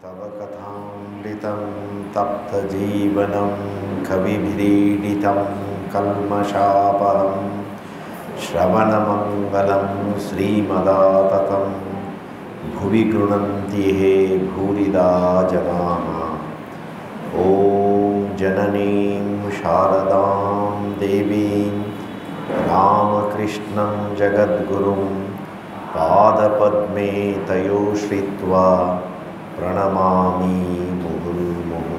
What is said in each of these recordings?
तव कथामृतं तप्तजीवनं कविभिरीडितं कल्मषापहं श्रवणमङ्गलं श्रीमदाततं भुवि गृह्णन्ति हे भूरिदा जनाः। ॐ जननीं शारदां देवीं रामकृष्णं जगद्गुरुं पादपद्मे तयो श्रित्वा प्रणमामि मुहुर्मुहुः।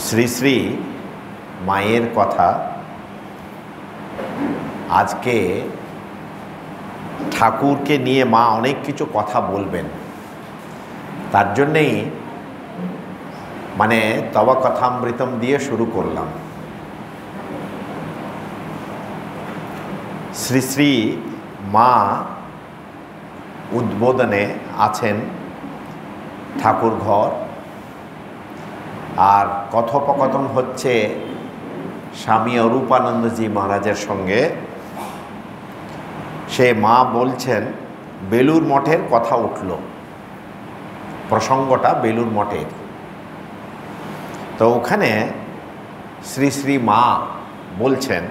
শ্রী শ্রী মায়ের কথা। আজকে ঠাকুরকে নিয়ে মা অনেক কিছু কথা বলবেন, তার জন্যেই তব কথামৃতম দিয়ে শুরু করলাম। শ্রী শ্রী মা উদ্বোধনে আছেন ঠাকুর ঘর, আর কথোপকথন হচ্ছে স্বামী অরূপানন্দজি মহারাজের সঙ্গে। সে মা বলছেন বেলুর মঠের কথা উঠল, প্রসঙ্গটা বেলুর মঠের। তো ওখানে শ্রী শ্রী মা বলছেন,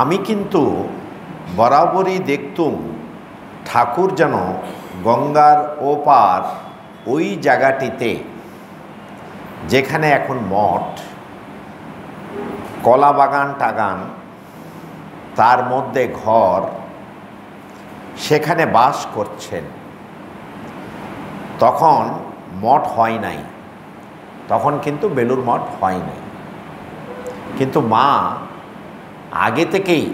আমি কিন্তু বরাবরই দেখতুম ঠাকুর যেন গঙ্গার ওপার ওই জায়গাটিতে, যেখানে এখন মঠ, কলা বাগান টাগান, তার মধ্যে ঘর, সেখানে বাস করছেন। তখন মঠ হয় নাই, তখন কিন্তু বেলুর মঠ হয় নাই। কিন্তু মা আগে থেকেই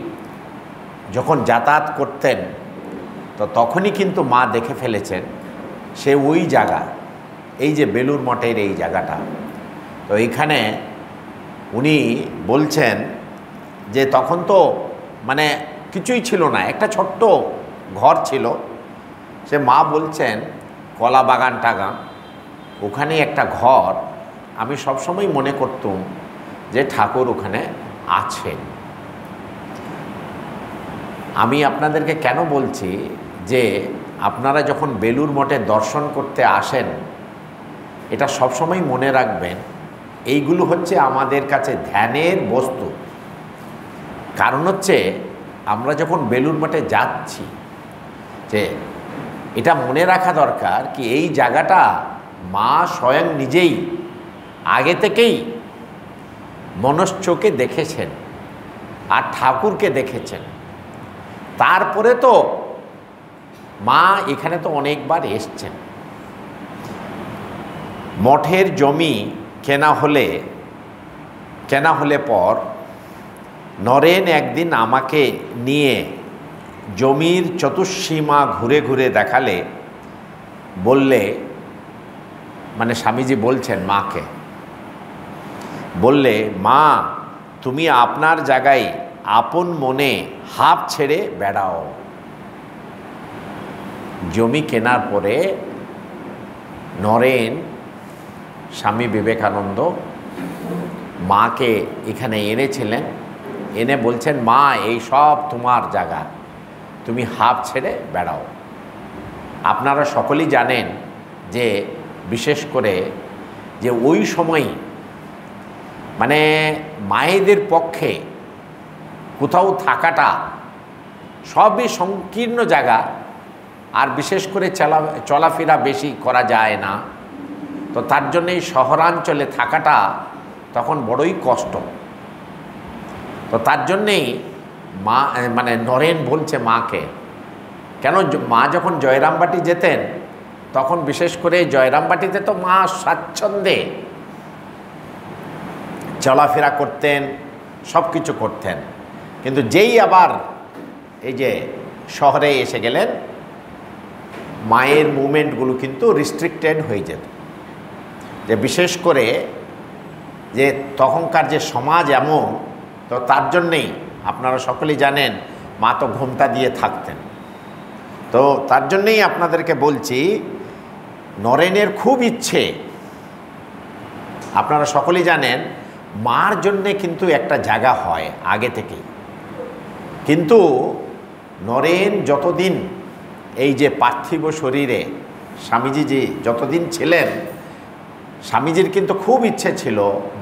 যখন যাতায়াত করতেন, তো তখনই কিন্তু মা দেখে ফেলেছেন সে ওই জায়গা, এই যে বেলুর মঠের এই জায়গাটা। তো এইখানে উনি বলছেন যে তখন তো কিছুই ছিল না, একটা ছোট্ট ঘর ছিল। সে মা বলছেন কলা বাগান টাগান, ওখানে একটা ঘর। আমি সবসময় মনে করতুম যে ঠাকুর ওখানে আছেন। আমি আপনাদেরকে কেন বলছি যে আপনারা যখন বেলুর মঠে দর্শন করতে আসেন, এটা সবসময় মনে রাখবেন, এইগুলো হচ্ছে আমাদের কাছে ধ্যানের বস্তু। কারণ হচ্ছে আমরা যখন বেলুর মঠে যাচ্ছি, যে এটা মনে রাখা দরকার কি এই জায়গাটা মা স্বয়ং নিজেই আগে থেকেই মনশ্চোখে দেখেছেন আর ঠাকুরকে দেখেছেন। তারপরে তো মা এখানে তো অনেকবার এসছেন। মঠের জমি কেনা হলে পর নরেন একদিন আমাকে নিয়ে জমির চতুর্সীমা ঘুরে ঘুরে দেখালে, বললে, স্বামীজি বলছেন মাকে, বললে, মা তুমি আপনার জায়গায় আপন মনে হাঁপ ছেড়ে বেড়াও। জমি কেনার পরে নরেন স্বামী বিবেকানন্দ মাকে এখানে এনেছিলেন, এনে বলছেন, মা এই সব তোমার জায়গা, তুমি হাঁপ ছেড়ে বেড়াও। আপনারা সকলেই জানেন যে বিশেষ করে যে ওই সময় মায়েদের পক্ষে কোথাও থাকাটা সবই সংকীর্ণ জায়গা, আর বিশেষ করে চলাফেরা বেশি করা যায় না। তো তার জন্যেই শহরাঞ্চলে থাকাটা তখন বড়ই কষ্ট। তো তার জন্যেই মা নরেন বলছে মাকে, কেন মা যখন জয়রামবাটি যেতেন, তখন বিশেষ করে জয়রামবাটিতে তো মা স্বাচ্ছন্দ্যে চলাফেরা করতেন, সব কিছু করতেন। কিন্তু যেই আবার এই যে শহরে এসে গেলেন, মায়ের মুভমেন্টগুলো কিন্তু রিস্ট্রিক্টেড হয়ে যেত। যে বিশেষ করে যে তখনকার যে সমাজ এমন, তো তার জন্যেই আপনারা সকলেই জানেন মা তো ঘোমটা দিয়ে থাকতেন। তো তার জন্যেই আপনাদেরকে বলছি, নরেনের খুব ইচ্ছে, আপনারা সকলেই জানেন মার জন্যে কিন্তু একটা জায়গা হয় আগে থেকেই, কিন্তু নরেন যতদিন এই যে পার্থিব শরীরে স্বামীজি যে যতদিন ছিলেন, স্বামীজির কিন্তু খুব ইচ্ছে ছিল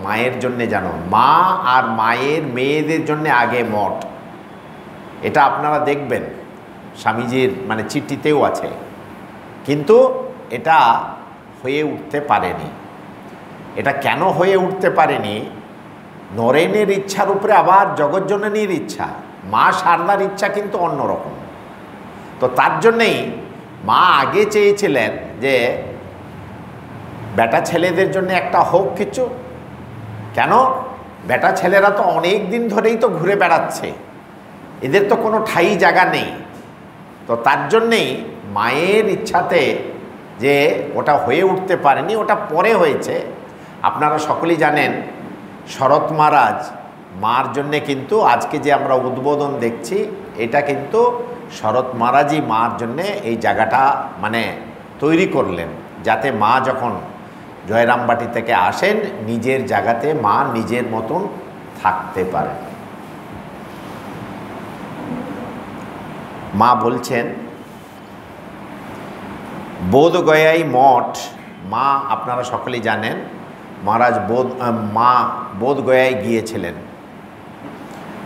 মায়ের জন্যে যেন, মা আর মায়ের মেয়েদের জন্যে আগে মঠ। এটা আপনারা দেখবেন স্বামীজির মানে চিঠিতেও আছে, কিন্তু এটা হয়ে উঠতে পারেনি। এটা কেন হয়ে উঠতে পারেনি? নরেনের ইচ্ছার উপরে আবার জগজ্জননীর ইচ্ছা, মা শারদার ইচ্ছা কিন্তু অন্যরকম। তো তার জন্যেই মা আগে চেয়েছিলেন যে বেটা ছেলেদের জন্য একটা হোক কিছু। কেন? বেটা ছেলেরা তো অনেক দিন ধরেই তো ঘুরে বেড়াচ্ছে, এদের তো কোনো ঠাই জায়গা নেই। তো তার জন্যেই মায়ের ইচ্ছাতে যে ওটা হয়ে উঠতে পারেনি, ওটা পরে হয়েছে। আপনারা সকলেই জানেন শরৎ মহারাজ মার জন্যে কিন্তু আজকে যে আমরা উদ্বোধন দেখছি, এটা কিন্তু শরৎ মহারাজই মার জন্যে এই জায়গাটা মানে তৈরি করলেন, যাতে মা যখন জয়রামবাটি থেকে আসেন নিজের জায়গাতে মা নিজের মতন থাকতে পারেন। মা বলছেন বোধগয়াই মঠ, মা আপনারা সকলেই জানেন মহারাজ মা বোধগয়ায় গিয়েছিলেন,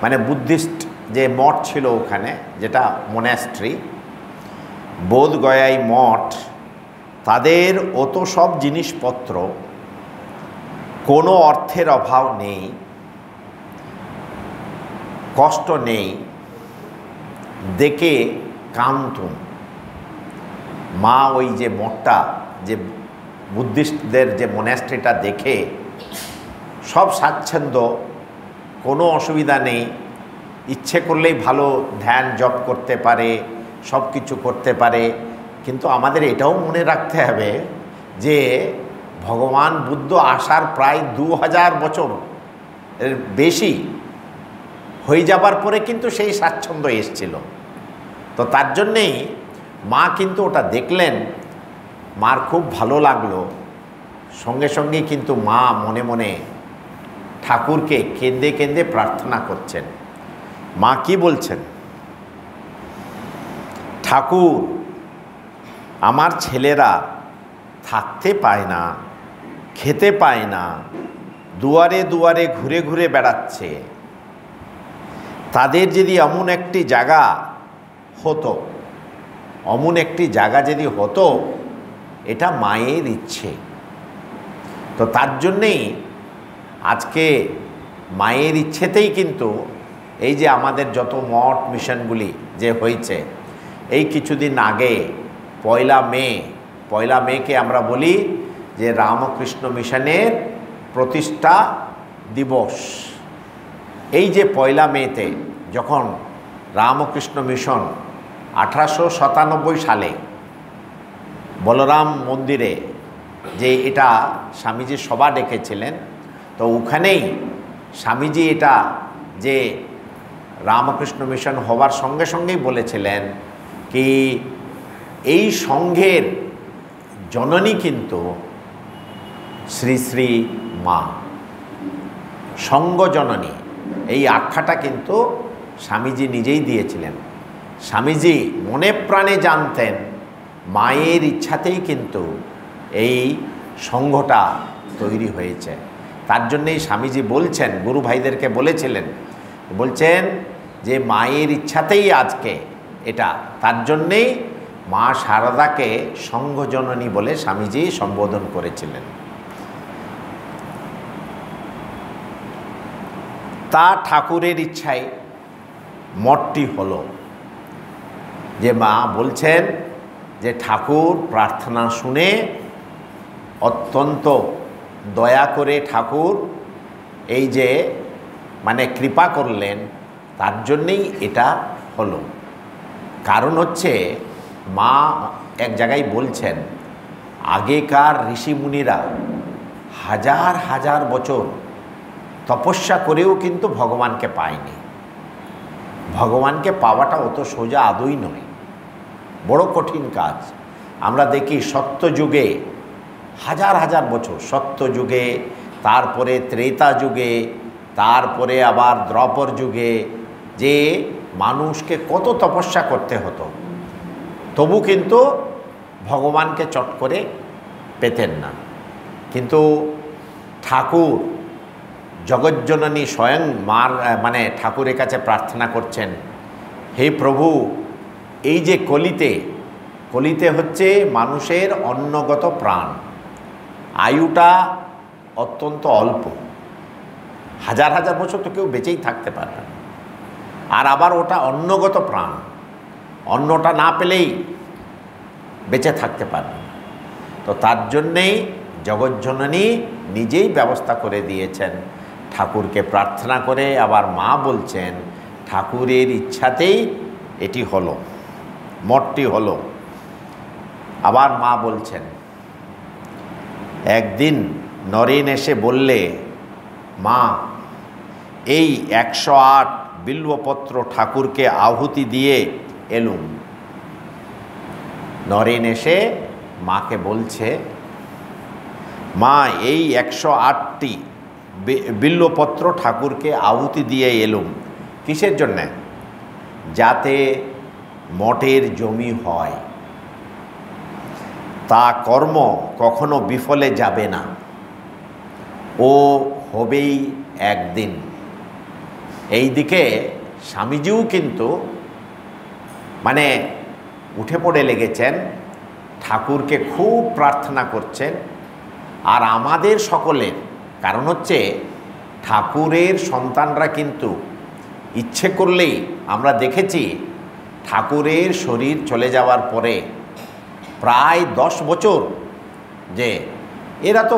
মানে বুদ্ধিস্ট যে মঠ ছিল ওখানে, যেটা মন্যাস্ট্রি, বোধগয়াই মঠ। তাদের অত সব জিনিসপত্র, কোনো অর্থের অভাব নেই, কষ্ট নেই, দেখে কান্তুন। মা ওই যে মঠটা, যে বুদ্ধিস্টদের যে মন্যাস্ট্রিটা দেখে সব স্বাচ্ছন্দ্য, কোনো অসুবিধা নেই, ইচ্ছে করলেই ভালো ধ্যান জপ করতে পারে, সব কিছু করতে পারে। কিন্তু আমাদের এটাও মনে রাখতে হবে যে ভগবান বুদ্ধ আসার প্রায় 2000 বছর এর বেশি হয়ে যাবার পরে কিন্তু সেই স্বাচ্ছন্দ্য এসছিল। তো তার জন্যেই মা কিন্তু ওটা দেখলেন, মার খুব ভালো লাগলো। সঙ্গে সঙ্গে কিন্তু মা মনে মনে ঠাকুরকে কেঁদে কেঁদে প্রার্থনা করছেন। মা কি বলছেন? ঠাকুর, আমার ছেলেরা থাকতে পায় না, খেতে পায় না, দুয়ারে দুয়ারে ঘুরে ঘুরে বেড়াচ্ছে। তাদের যদি এমন একটি জায়গা হতো, অমন একটি জায়গা যদি হতো, এটা মায়ের ইচ্ছে। তো তার জন্যেই আজকে মায়ের ইচ্ছেতেই কিন্তু এই যে আমাদের যত মঠ মিশনগুলি যে হয়েছে, এই কিছুদিন আগে পয়লা মেকে আমরা বলি যে রামকৃষ্ণ মিশনের প্রতিষ্ঠা দিবস। এই যে পয়লা মেতে যখন রামকৃষ্ণ মিশন 1897 সালে বলরাম মন্দিরে যে এটা স্বামীজি সভা ডেকেছিলেন, তো ওখানেই স্বামীজি এটা যে রামকৃষ্ণ মিশন হবার সঙ্গে সঙ্গেই বলেছিলেন কি এই সংঘের জননী কিন্তু শ্রী শ্রী মা, সঙ্গ জননী। এই আখ্যাটা কিন্তু স্বামীজি নিজেই দিয়েছিলেন। স্বামীজি মনে প্রাণে জানতেন মায়ের ইচ্ছাতেই কিন্তু এই সংঘটা তৈরি হয়েছে। তার জন্যেই স্বামীজি বলছেন, গুরু ভাইদেরকে বলছেন যে মায়ের ইচ্ছাতেই আজকে এটা। তার জন্যেই মা শারদাকে সংঘজননী বলে স্বামীজি সম্বোধন করেছিলেন। তা ঠাকুরের ইচ্ছায় মঠটি হলো। যে মা বলছেন যে ঠাকুর প্রার্থনা শুনে অত্যন্ত দয়া করে ঠাকুর এই যে মানে কৃপা করলেন, তার জন্যেই এটা হলো। কারণ হচ্ছে মা এক জায়গায় বলছেন আগেকার ঋষিমুনিরা হাজার হাজার বছর তপস্যা করেও কিন্তু ভগবানকে পায়নি। ভগবানকে পাওয়াটা অত সোজা আদৌ নয়, বড় কঠিন কাজ। আমরা দেখি সত্যযুগে হাজার হাজার বছর, সত্যযুগে, তারপরে ত্রেতা যুগে, তারপরে আবার দ্বাপর যুগে যে মানুষকে কত তপস্যা করতে হতো, তবু কিন্তু ভগবানকে চট করে পেতেন না। কিন্তু ঠাকুর জগজ্জননী স্বয়ং মার ঠাকুরের কাছে প্রার্থনা করছেন, হে প্রভু, এই যে কলিতে হচ্ছে মানুষের অন্নগত প্রাণ, আয়ুটা অত্যন্ত অল্প, হাজার হাজার বছর তো কেউ বেঁচেই থাকতে পারবে না। আর আবার ওটা অন্নগত প্রাণ, অন্নটা না পেলেই বেঁচে থাকতে পারবে না। তো তার জন্যেই জগজ্জননী নিজেই ব্যবস্থা করে দিয়েছেন, ঠাকুরকে প্রার্থনা করে। আবার মা বলছেন ঠাকুরের ইচ্ছাতেই এটি হলো, মঠটি হলো। আবার মা বলছেন, একদিন নরেন এসে বললে, মা এই 108 বিল্বপত্র ঠাকুরকে আহুতি দিয়ে এলুম। নরেন এসে মাকে বলছে, মা এই 108টি বিল্বপত্র ঠাকুরকে আহুতি দিয়ে এলুম। কিসের জন্যে? যাতে মঠের জমি হয়, তা কর্ম কখনো বিফলে যাবে না, ও হবেই একদিন। এই দিকে স্বামীজিও কিন্তু উঠে পড়ে লেগেছেন, ঠাকুরকে খুব প্রার্থনা করছেন। আর আমাদের সকলের কারণ হচ্ছে ঠাকুরের সন্তানরা কিন্তু ইচ্ছে করলেই, আমরা দেখেছি ঠাকুরের শরীর চলে যাওয়ার পরে প্রায় 10 বছর যে এরা তো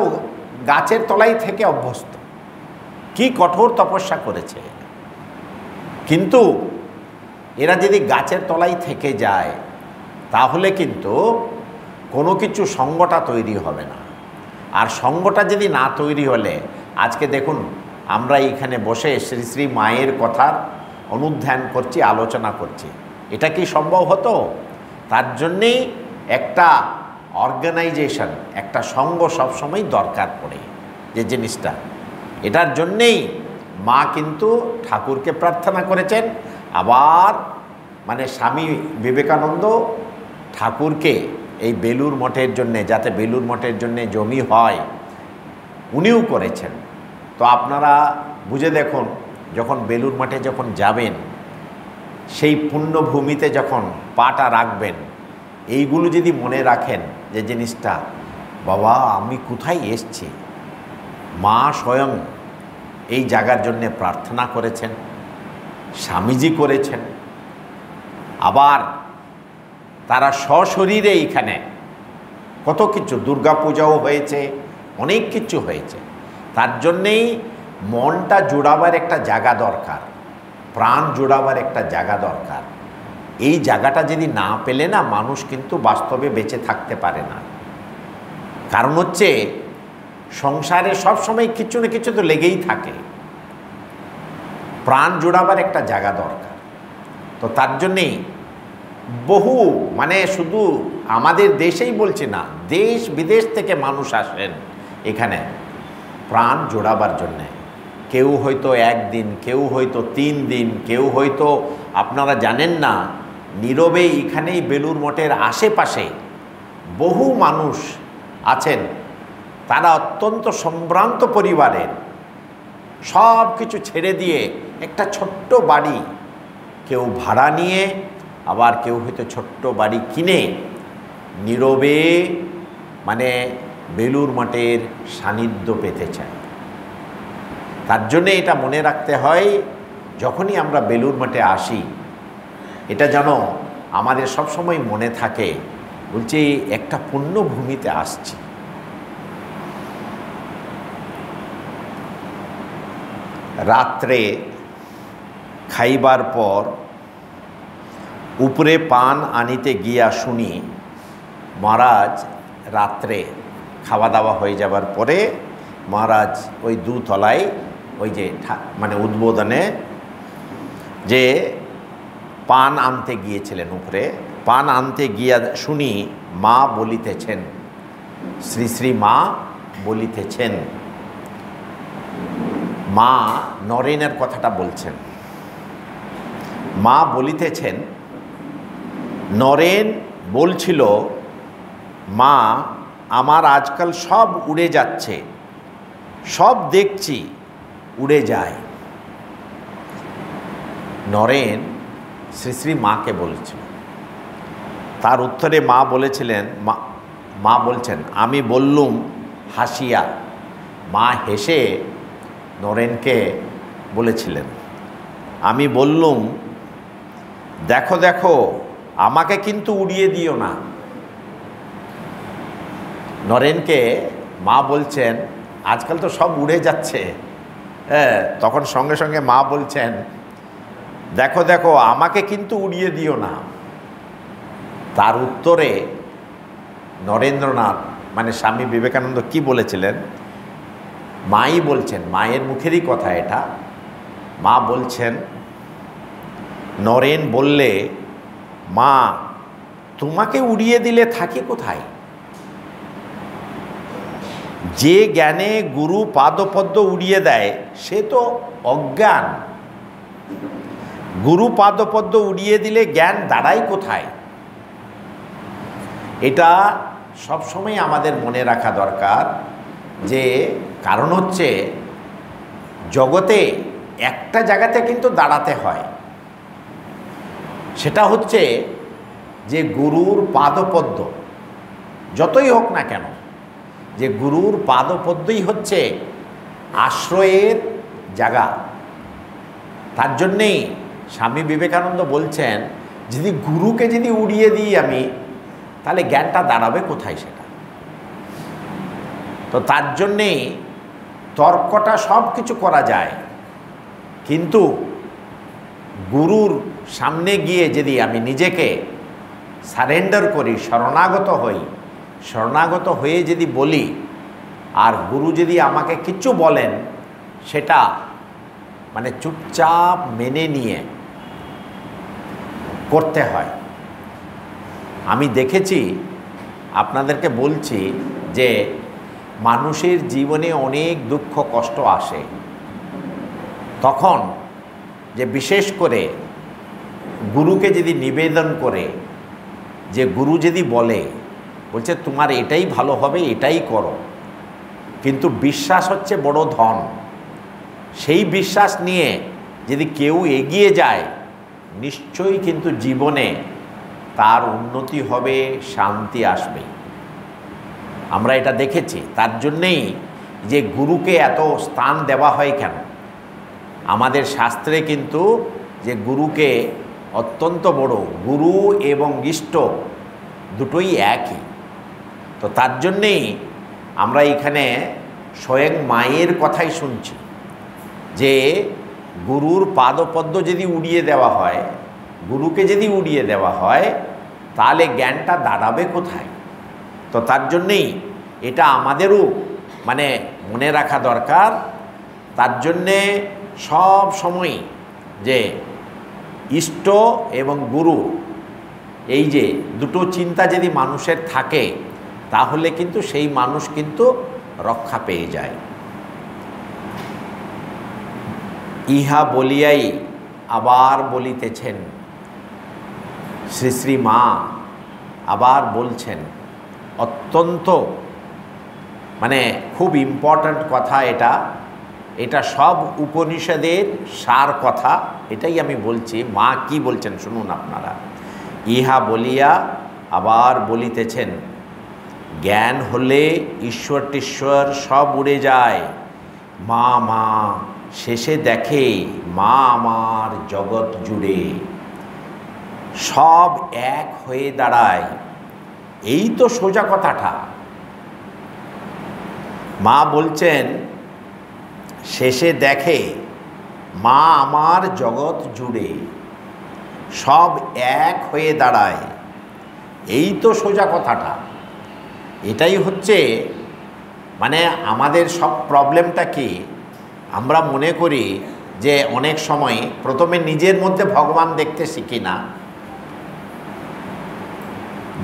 গাছের তলায় থেকে অভ্যস্ত, কি কঠোর তপস্যা করেছে। কিন্তু এরা যদি গাছের তলায় থেকে যায় তাহলে কিন্তু কোনো কিছু সঙ্গটা তৈরি হবে না। আর সঙ্গটা যদি না তৈরি হলে, আজকে দেখুন আমরা এইখানে বসে শ্রী শ্রী মায়ের কথার অনুধ্যান করছি, আলোচনা করছি, এটা কি সম্ভব হতো? তার জন্যেই একটা অর্গানাইজেশন, একটা সঙ্গ সবসময় দরকার পড়ে, যে জিনিসটা। এটার জন্যেই মা কিন্তু ঠাকুরকে প্রার্থনা করেছেন। আবার স্বামী বিবেকানন্দ ঠাকুরকে এই বেলুর মঠের জন্যে, যাতে বেলুর মঠের জন্যে জমি হয়, উনিও করেছেন। তো আপনারা বুঝে দেখুন, যখন বেলুর মঠে যখন যাবেন, সেই পুণ্যভূমিতে যখন পাটা রাখবেন, এইগুলো যদি মনে রাখেন যে জিনিসটা, বাবা আমি কোথায় এসছি, মা স্বয়ং এই জায়গার জন্যে প্রার্থনা করেছেন, স্বামীজি করেছেন, আবার তারা সশরীরে এইখানে কত কিছু, দুর্গাপূজাও হয়েছে, অনেক কিছু হয়েছে। তার জন্যেই মনটা জোড়াবার একটা জায়গা দরকার, প্রাণ জোড়াবার একটা জায়গা দরকার। এই জায়গাটা যদি না পেলে না, মানুষ কিন্তু বাস্তবে বেঁচে থাকতে পারে না। কারণ হচ্ছে সংসারে সবসময় কিছু না কিছু তো লেগেই থাকে, প্রাণ জোড়াবার একটা জায়গা দরকার। তো তার জন্যেই বহু শুধু আমাদের দেশেই বলছি না, দেশ বিদেশ থেকে মানুষ আসেন এখানে প্রাণ জোড়াবার জন্যে। কেউ হয়তো 1 দিন, কেউ হয়তো 3 দিন, কেউ হয়তো আপনারা জানেন না, নীরবে এখানেই বেলুর মঠের আশেপাশে বহু মানুষ আছেন, তারা অত্যন্ত সম্ভ্রান্ত পরিবারের, সব কিছু ছেড়ে দিয়ে একটা ছোট্ট বাড়ি কেউ ভাড়া নিয়ে, আবার কেউ হয়তো ছোট্ট বাড়ি কিনে নীরবে বেলুর মঠের সান্নিধ্য পেতে চায়। তার জন্যে এটা মনে রাখতে হয়, যখনই আমরা বেলুর মঠে আসি, এটা যেন আমাদের সবসময় মনে থাকে, বলছি একটা পুণ্যভূমিতে আসছি। রাত্রে খাইবার পর উপরে পান আনিতে গিয়া শুনি, মহারাজ রাত্রে খাওয়া দাওয়া হয়ে যাবার পরে মহারাজ ওই 2 তলায় ওই যে উদ্বোধনে যে পান আনতে গিয়েছিলেন, উপরে পান আনতে গিয়া শুনি মা বলিতেছেন, শ্রী শ্রী মা বলিতেছেন, মা নরেনের কথাটা বলছেন, মা বলিতেছেন, নরেন বলছিল, মা আমার আজকাল সব উড়ে যাচ্ছে, সব দেখছি উড়ে যায়। নরেন শ্রী শ্রী মাকে বলেছিল। তার উত্তরে মা বলেছিলেন, মা বলছেন, আমি বললুম হাসিয়া। মা হেসে নরেনকে বলেছিলেন, আমি বললুম, দেখো দেখো আমাকে কিন্তু উড়িয়ে দিও না। নরেনকে মা বলছেন, আজকাল তো সব উড়ে যাচ্ছে। হ্যাঁ, তখন সঙ্গে সঙ্গে মা বলছেন, দেখো দেখো আমাকে কিন্তু উড়িয়ে দিও না। তার উত্তরে নরেন্দ্রনাথ মানে স্বামী বিবেকানন্দ কি বলেছিলেন? মাই বলছেন, মায়ের মুখেরই কথা এটা। মা বলছেন, নরেন বললে, মা তোমাকে উড়িয়ে দিলে থাকি কোথায়? যে জ্ঞানে গুরু পাদপদ্ম উড়িয়ে দেয় সে তো অজ্ঞান। গুরু পাদপদ্ম উড়িয়ে দিলে জ্ঞান দাঁড়ায় কোথায়? এটা সবসময় আমাদের মনে রাখা দরকার, যে কারণ হচ্ছে জগতে একটা জায়গাতে কিন্তু দাঁড়াতে হয়, সেটা হচ্ছে যে গুরুর পাদপদ্ম যতই হোক না কেন, যে গুরুর পাদপদ্মই হচ্ছে আশ্রয়ের জায়গা। তার জন্যেই স্বামী বিবেকানন্দ বলছেন, যদি গুরুকে যদি উড়িয়ে দিই আমি, তাহলে জ্ঞানটা দাঁড়াবে কোথায় সেটা? তো তার জন্যেই তর্কটা সব কিছু করা যায়, কিন্তু গুরুর সামনে গিয়ে যদি আমি নিজেকে সারেন্ডার করি, শরণাগত হয়ে যদি বলি, আর গুরু যদি আমাকে কিছু বলেন সেটা মানে চুপচাপ মেনে নিয়ে করতে হয়। আমি দেখেছি, আপনাদেরকে বলছি, যে মানুষের জীবনে অনেক দুঃখ কষ্ট আসে, তখন যে বিশেষ করে গুরুকে যদি নিবেদন করে, যে গুরু যদি বলছে তোমার এটাই ভালো হবে, এটাই করো, কিন্তু বিশ্বাস হচ্ছে বড় ধন। সেই বিশ্বাস নিয়ে যদি কেউ এগিয়ে যায়, নিশ্চয়ই কিন্তু জীবনে তার উন্নতি হবে, শান্তি আসবে। আমরা এটা দেখেছি। তার জন্যেই যে গুরুকে এত স্থান দেওয়া হয় কেন? আমাদের শাস্ত্রে কিন্তু যে গুরুকে অত্যন্ত বড়, গুরু এবং ইষ্ট দুটোই একই। তো তার জন্যেই আমরা এখানে স্বয়ং মায়ের কথাই শুনছি, যে গুরুর পাদপদ্ম যদি উড়িয়ে দেওয়া হয়, গুরুকে যদি উড়িয়ে দেওয়া হয়, তাহলে জ্ঞানটা দাঁড়াবে কোথায়? তো তার জন্যেই এটা আমাদেরও মানে মনে রাখা দরকার। তার জন্যে সব সময় যে ইষ্ট এবং গুরু, এই যে দুটো চিন্তা যদি মানুষের থাকে, তাহলে কিন্তু সেই মানুষ কিন্তু রক্ষা পেয়ে যায়। ইহা বলিয়াই আবার বলিতেছেন, শ্রী শ্রী মা আবার বলছেন, অত্যন্ত মানে খুব ইম্পর্ট্যান্ট কথা এটা। এটা সব উপনিষদের সার কথা, এটাই আমি বলছি। মা কি বলছেন শুনুন আপনারা। ইহা বলিয়া আবার বলিতেছেন, জ্ঞান হলে ঈশ্বর টিশ্বর সব উড়ে যায়। মা মা শেষে দেখে মা আমার জগৎ জুড়ে, সব এক হয়ে দাঁড়ায়। এই তো সোজা কথাটা। মা বলছেন, শেষে দেখে মা আমার জগৎ জুড়ে, সব এক হয়ে দাঁড়ায়। এই তো সোজা কথাটা। এটাই হচ্ছে মানে আমাদের সব প্রবলেমটা কি, আমরা মনে করি যে অনেক সময় প্রথমে নিজের মধ্যে ভগবান দেখতে শিখি না।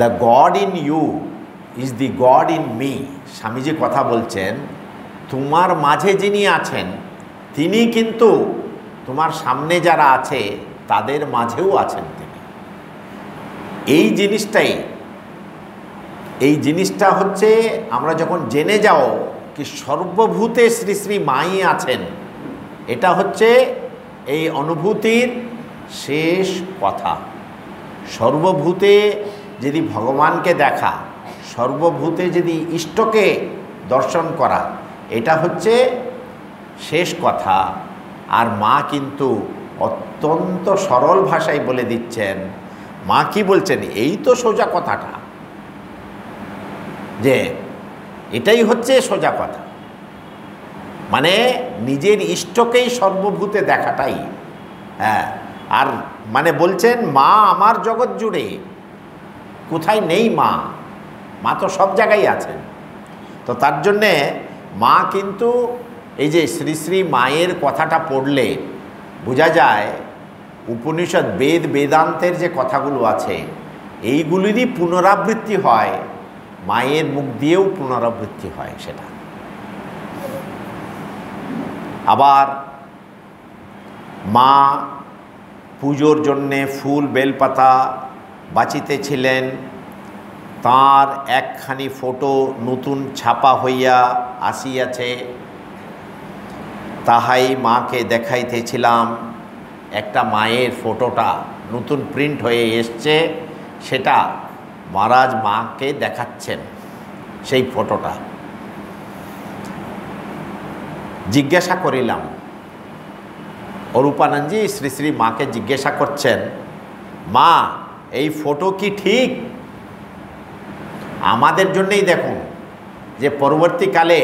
The God in you is the God in me. Swamiji কথা বলছেন, তোমার মাঝে যিনি আছেন তিনি কিন্তু তোমার সামনে যারা আছে তাদের মাঝেও আছেন তিনি। এই জিনিসটা হচ্ছে আমরা যখন জেনে যাও কি সর্বভূতে শ্রী শ্রী মাই আছেন, এটা হচ্ছে এই অনুভূতির শেষ কথা। সর্বভূতে যদি ভগবানকে দেখা, সর্বভূতে যদি ইষ্টকে দর্শন করা, এটা হচ্ছে শেষ কথা। আর মা কিন্তু অত্যন্ত সরল ভাষায় বলে দিচ্ছেন। মা কি বলছেন? এই তো সোজা কথাটা, যে এটাই হচ্ছে সোজা কথা, মানে নিজের ইষ্টকেই সর্বভূতে দেখাটাই। হ্যাঁ, আর মানে বলছেন মা আমার জগৎ জুড়ে, কোথায় নেই মা? মা তো সব জায়গায় আছেন। তো তার জন্যে মা কিন্তু এই যে শ্রী শ্রী মায়ের কথাটা পড়লে বোঝা যায় উপনিষদ বেদান্তের যে কথাগুলো আছে এইগুলিরই পুনরাবৃত্তি হয়, মায়ের মুখ দিয়েও পুনরাবৃত্তি হয় সেটা। আবার মা পুজোর জন্যে ফুল বেলপাতা বাঁচিতেছিলেন, তাঁর একখানি ফটো নতুন ছাপা হইয়া আসিয়াছে, তাহাই মাকে দেখাইতেছিলাম। একটা মায়ের ফটোটা নতুন প্রিন্ট হয়ে এসছে, সেটা মহারাজ মাকে দেখাচ্ছেন সেই ফটোটা। জিজ্ঞাসা করিলাম, অরূপানন্দজি শ্রী শ্রী মাকে জিজ্ঞাসা করছেন, মা এই ফটো কি ঠিক? আমাদের জন্যই দেখুন যে পরবর্তীকালে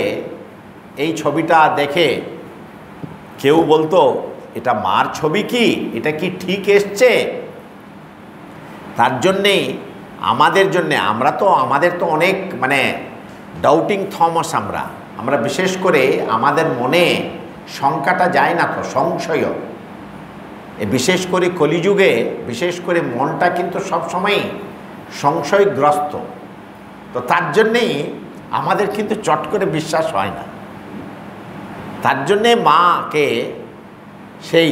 এই ছবিটা দেখে কেউ বলতো এটা মার ছবি, কি এটা কি ঠিক এসছে? তার জন্যেই আমাদের জন্যে আমাদের তো অনেক মানে ডাউটিং থমাস, আমরা বিশেষ করে আমাদের মনে শঙ্কাটা যায় না তো, সংশয়। বিশেষ করে কলিযুগে বিশেষ করে মনটা কিন্তু সবসময় সংশয়গ্রস্ত। তো তার জন্যেই আমাদের কিন্তু চট করে বিশ্বাস হয় না। তার জন্যে মাকে সেই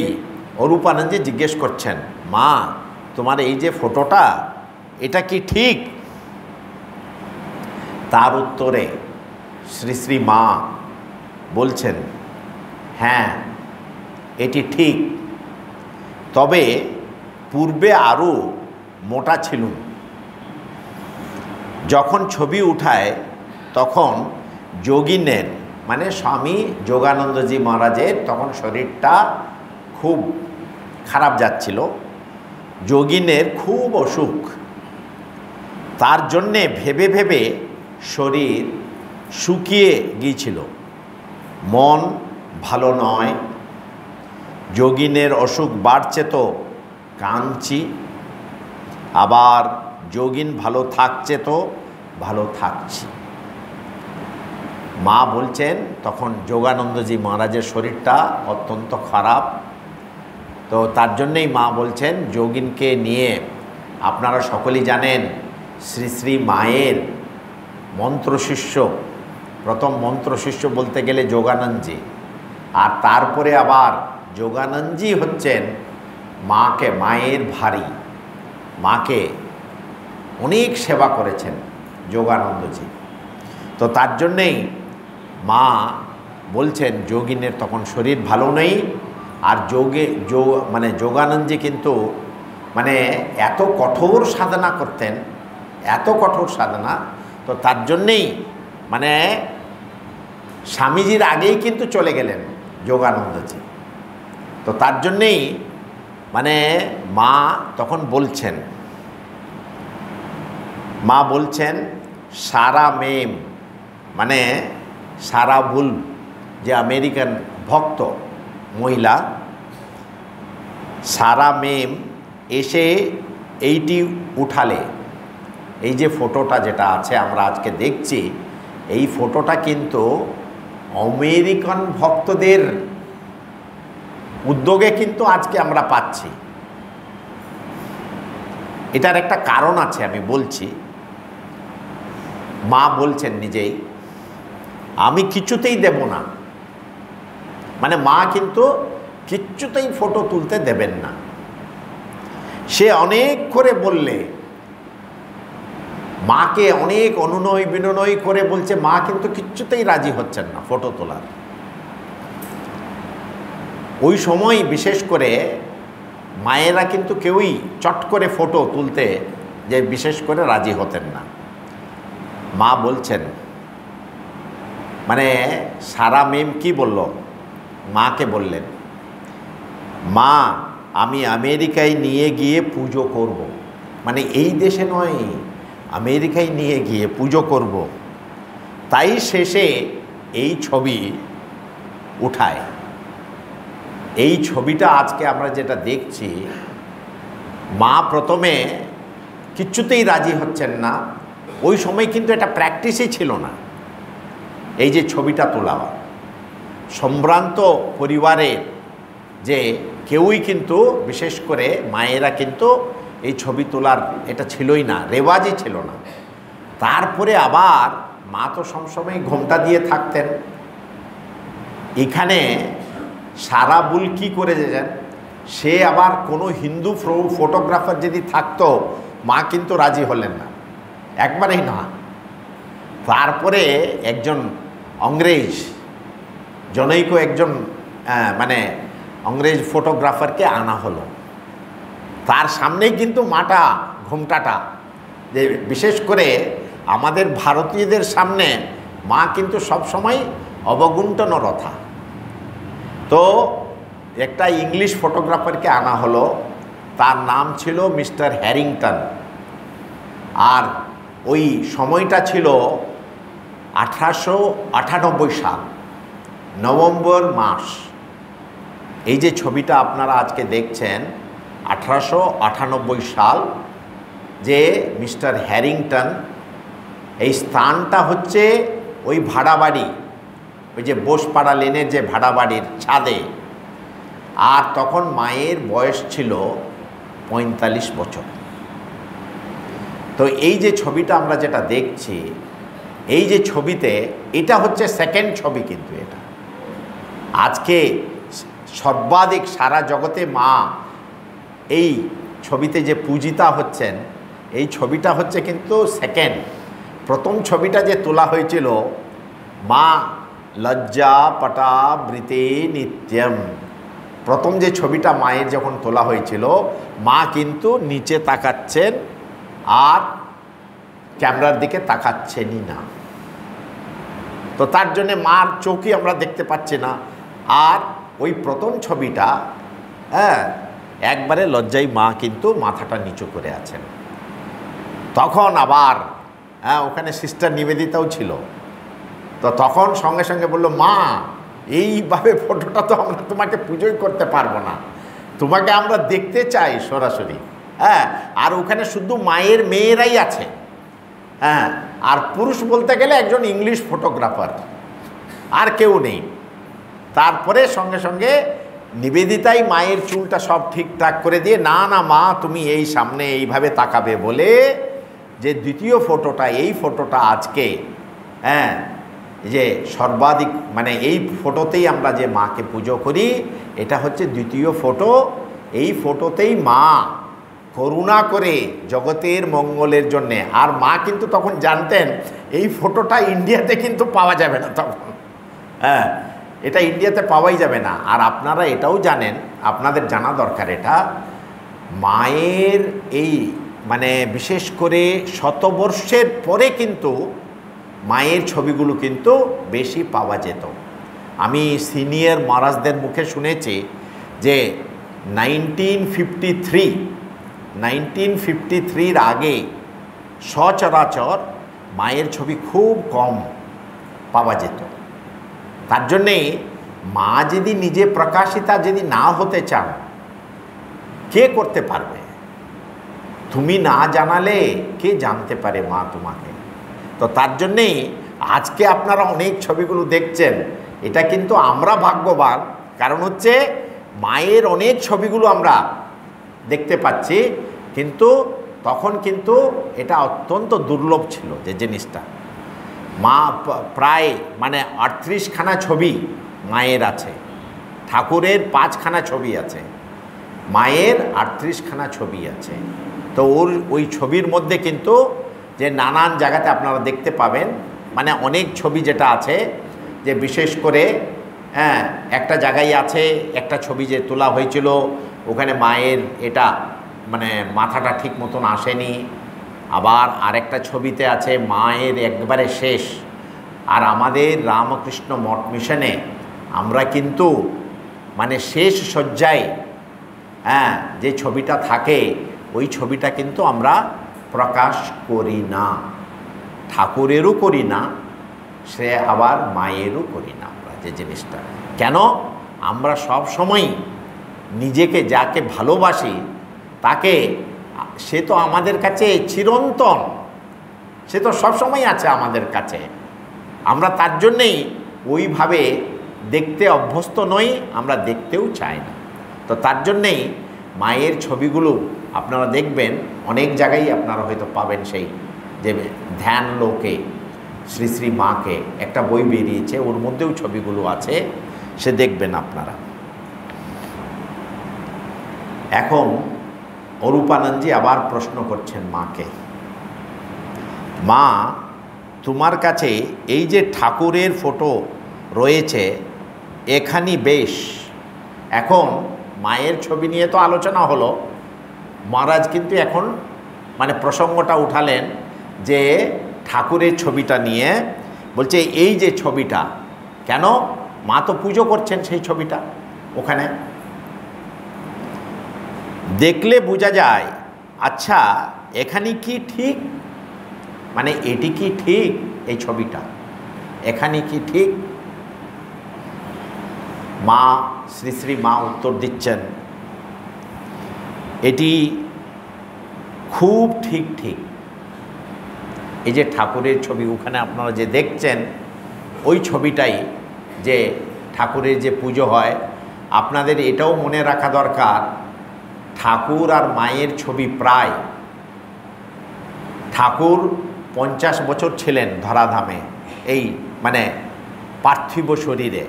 অরূপানন্দজি জিজ্ঞেস করছেন, মা তোমার এই যে ফটোটা এটা কি ঠিক? তার উত্তরে শ্রী শ্রী মা বলছেন, হ্যাঁ এটি ঠিক, তবে পূর্বে আরও মোটা ছিলুম। যখন ছবি উঠায় তখন যোগিনের মানে স্বামী যোগানন্দজি মহারাজের তখন শরীরটা খুব খারাপ যাচ্ছিল, যোগিনের খুব অসুখ। তার জন্যে ভেবে ভেবে শরীর শুকিয়ে গিয়েছিল, মন ভালো নয়। যোগিনের অসুখ বাড়ছে তো কাঁদছি, আবার যোগিন ভালো থাকছে তো ভালো থাকছি। মা বলছেন তখন যোগানন্দজি মহারাজের শরীরটা অত্যন্ত খারাপ, তো তার জন্যেই মা বলছেন যোগিনকে নিয়ে, আপনারা সকলেই জানেন শ্রী শ্রী মায়ের মন্ত্রশিষ্য, প্রথম মন্ত্রশিষ্য বলতে গেলে যোগানন্দজি, আর তারপরে আবার যোগানন্দজি হচ্ছেন মায়ের ভারী, মাকে অনেক সেবা করেছেন যোগানন্দজি। তো তার জন্যেই মা বলছেন যোগিনের তখন শরীর ভালো নেই, আর যোগানন্দজি কিন্তু মানে এত কঠোর সাধনা করতেন, এত কঠোর সাধনা, তো তার জন্যেই মানে স্বামীজির আগেই কিন্তু চলে গেলেন যোগানন্দজি। তো তার জন্যেই মানে মা তখন বলছেন, সারা মেম মানে সারা বুল যে আমেরিকান ভক্ত মহিলা, সারা মেম এসে এইটি উঠালে, এই যে ফটোটা যেটা আছে আমরা আজকে দেখছি, এই ফটোটা কিন্তু আমেরিকান ভক্তদের উদ্যোগে কিন্তু আজকে আমরা পাচ্ছি। এটার একটা কারণ আছে, আমি বলছি। মা বলছেন নিজেই, আমি কিছুতেই দেব না, মানে মা কিন্তু কিচ্ছুতেই ফটো তুলতে দেবেন না। সে অনেক করে বললে, মাকে অনেক অনুনয় বিনয় করে বলছে, মা কিন্তু কিচ্ছুতেই রাজি হচ্ছেন না ফটো তোলার। ওই সময় বিশেষ করে মায়েরা কিন্তু কেউই চট করে ফটো তুলতে যে বিশেষ করে রাজি হতেন না। মা বলছেন, মানে সারা মেম কি বলল, মাকে বললেন, মা আমি আমেরিকায় নিয়ে গিয়ে পুজো করব। মানে এই দেশে নয়, আমেরিকায় নিয়ে গিয়ে পুজো করব। তাই শেষে এই ছবি উঠায়। এই ছবিটা আজকে আমরা যেটা দেখছি, মা প্রথমে কিচ্ছুতেই রাজি হচ্ছেন না। ওই সময় কিন্তু এটা প্র্যাকটিসই ছিল না, এই যে ছবিটা তোলা। সম্ভ্রান্ত পরিবারের যে কেউই কিন্তু, বিশেষ করে মায়েরা কিন্তু এই ছবি তোলার এটা ছিলই না, রেওয়াজই ছিল না। তারপরে আবার মা তো সবসময় ঘোমটা দিয়ে থাকতেন। এখানে সারা বুল কী করে যেতেন, সে আবার কোনো হিন্দু ফটোগ্রাফার যদি থাকতো, মা কিন্তু রাজি হলেন না, একবারেই না। তারপরে একজন ইংরেজ জনৈক একজন মানে ইংরেজ ফটোগ্রাফারকে আনা হলো। তার সামনেই কিন্তু মাটা ঘোমটাটা, যে বিশেষ করে আমাদের ভারতীয়দের সামনে মা কিন্তু সবসময় অবগুণ্ঠন রথা। তো একটা ইংলিশ ফটোগ্রাফারকে আনা হলো, তার নাম ছিল মিস্টার হ্যারিংটন। আর ওই সময়টা ছিল 1898 সাল, নভেম্বর মাস। এই যে ছবিটা আপনারা আজকে দেখছেন, 1898 সাল, যে মিস্টার হ্যারিংটন, এই স্থানটা হচ্ছে ওই ভাড়া বাড়ি, ওই যে বোসপাড়া লেনের যে ভাড়া বাড়ির ছাদে। আর তখন মায়ের বয়স ছিল 45 বছর। তো এই যে ছবিটা আমরা যেটা দেখছি, এই যে ছবিতে, এটা হচ্ছে সেকেন্ড ছবি। কিন্তু এটা আজকে সর্বাধিক সারা জগতে মা এই ছবিতে যে পূজিতা হচ্ছেন, এই ছবিটা হচ্ছে কিন্তু সেকেন্ড। প্রথম ছবিটা যে তোলা হয়েছিল, মা লজ্জা পটাবৃতে নিত্যম, প্রথম যে ছবিটা মায়ের যখন তোলা হয়েছিল, মা কিন্তু নিচে তাকাচ্ছেন আর ক্যামেরার দিকে তাকাচ্ছেনই না। তো তার জন্যে মার চোখই আমরা দেখতে পাচ্ছি না। আর ওই প্রথম ছবিটা, একবারে লজ্জায় মা কিন্তু মাথাটা নিচু করে আছেন। তখন আবার ওখানে সিস্টার নিবেদিতাও ছিল। তো তখন সঙ্গে সঙ্গে বলল, মা এইভাবে ফটোটা তো আমরা তোমাকে পুজোই করতে পারবো না, তোমাকে আমরা দেখতে চাই সরাসরি। আর ওখানে শুধু মায়ের মেয়েরাই আছে, আর পুরুষ বলতে গেলে একজন ইংলিশ ফটোগ্রাফার, আর কেউ নেই। তারপরে সঙ্গে সঙ্গে নিবেদিতাই মায়ের চুলটা সব ঠিকঠাক করে দিয়ে, না না মা তুমি এই সামনে এইভাবে তাকাবে বলে, যে দ্বিতীয় ফটোটা, এই ফটোটা আজকে যে সর্বাধিক, মানে এই ফটোতেই আমরা যে মাকে পুজো করি, এটা হচ্ছে দ্বিতীয় ফটো। এই ফটোতেই মা করুণা করে জগতের মঙ্গলের জন্যে। আর মা কিন্তু তখন জানতেন এই ফটোটা ইন্ডিয়াতে কিন্তু পাওয়া যাবে না তখন, এটা ইন্ডিয়াতে পাওয়াই যাবে না। আর আপনারা এটাও জানেন, আপনাদের জানা দরকার এটা, মায়ের এই মানে বিশেষ করে শতবর্ষের পরে কিন্তু মায়ের ছবিগুলো কিন্তু বেশি পাওয়া যেত। আমি সিনিয়র মহারাজদের মুখে শুনেছি যে 1953 আগে সচরাচর মায়ের ছবি খুব কম পাওয়া যেত। তার জন্যে মা যদি নিজে প্রকাশিতা যদি না হতে চান, কে করতে পারবে? তুমি না জানালে কে জানতে পারে মা তোমাকে? তো তার জন্যেই আজকে আপনারা অনেক ছবিগুলো দেখছেন, এটা কিন্তু আমরা ভাগ্যবান। কারণ হচ্ছে মায়ের অনেক ছবিগুলো আমরা দেখতে পাচ্ছি, কিন্তু তখন কিন্তু এটা অত্যন্ত দুর্লভ ছিল যে জিনিসটা। মা প্রায় মানে 38খানা ছবি মায়ের আছে, ঠাকুরের 5খানা ছবি আছে। মায়ের 38খানা ছবি আছে। তো ওই ছবির মধ্যে কিন্তু যে নানান জায়গাতে আপনারা দেখতে পাবেন, মানে অনেক ছবি যেটা আছে, যে বিশেষ করে একটা জায়গায় আছে একটা ছবি যে তোলা হয়েছিল, ওখানে মায়ের এটা মানে মাথাটা ঠিক মতন আসেনি। আবার আরেকটা ছবিতে আছে মায়ের একবারে শেষ। আর আমাদের রামকৃষ্ণ মঠ মিশনে আমরা কিন্তু মানে শেষ শয্যায় যে ছবিটা থাকে ওই ছবিটা কিন্তু আমরা প্রকাশ করি না, ঠাকুরেরও করি না, সে আবার মায়েরও করি না আমরা যে জিনিসটা। কেন? আমরা সব সময় নিজেকে যাকে ভালোবাসি তাকে, সে তো আমাদের কাছে চিরন্তন, সে তো সবসময় আছে আমাদের কাছে। আমরা তার জন্যেই ওইভাবে দেখতে অভ্যস্ত নই, আমরা দেখতেও চাই না। তো তার জন্যেই মায়ের ছবিগুলো আপনারা দেখবেন অনেক জায়গায় আপনারা হয়তো পাবেন। সেই যে ধ্যান লোকে শ্রী শ্রী মাকে একটা বই বেরিয়েছে, ওর মধ্যেও ছবিগুলো আছে, সে দেখবেন আপনারা। এখন অরূপানন্দজি আবার প্রশ্ন করছেন মাকে, মা তোমার কাছে এই যে ঠাকুরের ফটো রয়েছে এখানেই বেশ। এখন মায়ের ছবি নিয়ে তো আলোচনা হলো, মহারাজ কিন্তু এখন মানে প্রসঙ্গটা উঠালেন যে ঠাকুরের ছবিটা নিয়ে, বলছে এই যে ছবিটা, কেন মা তো পুজো করছেন সেই ছবিটা, ওখানে দেখলে বোঝা যায়। আচ্ছা এখানে কি ঠিক, মানে এটি কি ঠিক, এই ছবিটা এখানে কি ঠিক? মা শ্রী শ্রী মা উত্তর দিচ্ছেন, এটি খুব ঠিক ঠিক। এই যে ঠাকুরের ছবি ওখানে আপনারা যে দেখছেন ওই ছবিটাই যে ঠাকুরের যে পুজো হয়। আপনাদের এটাও মনে রাখা দরকার, ঠাকুর আর মায়ের ছবি প্রায়, ঠাকুর 50 বছর ছিলেন ধরাধামে, এই মানে পার্থিব শরীরে।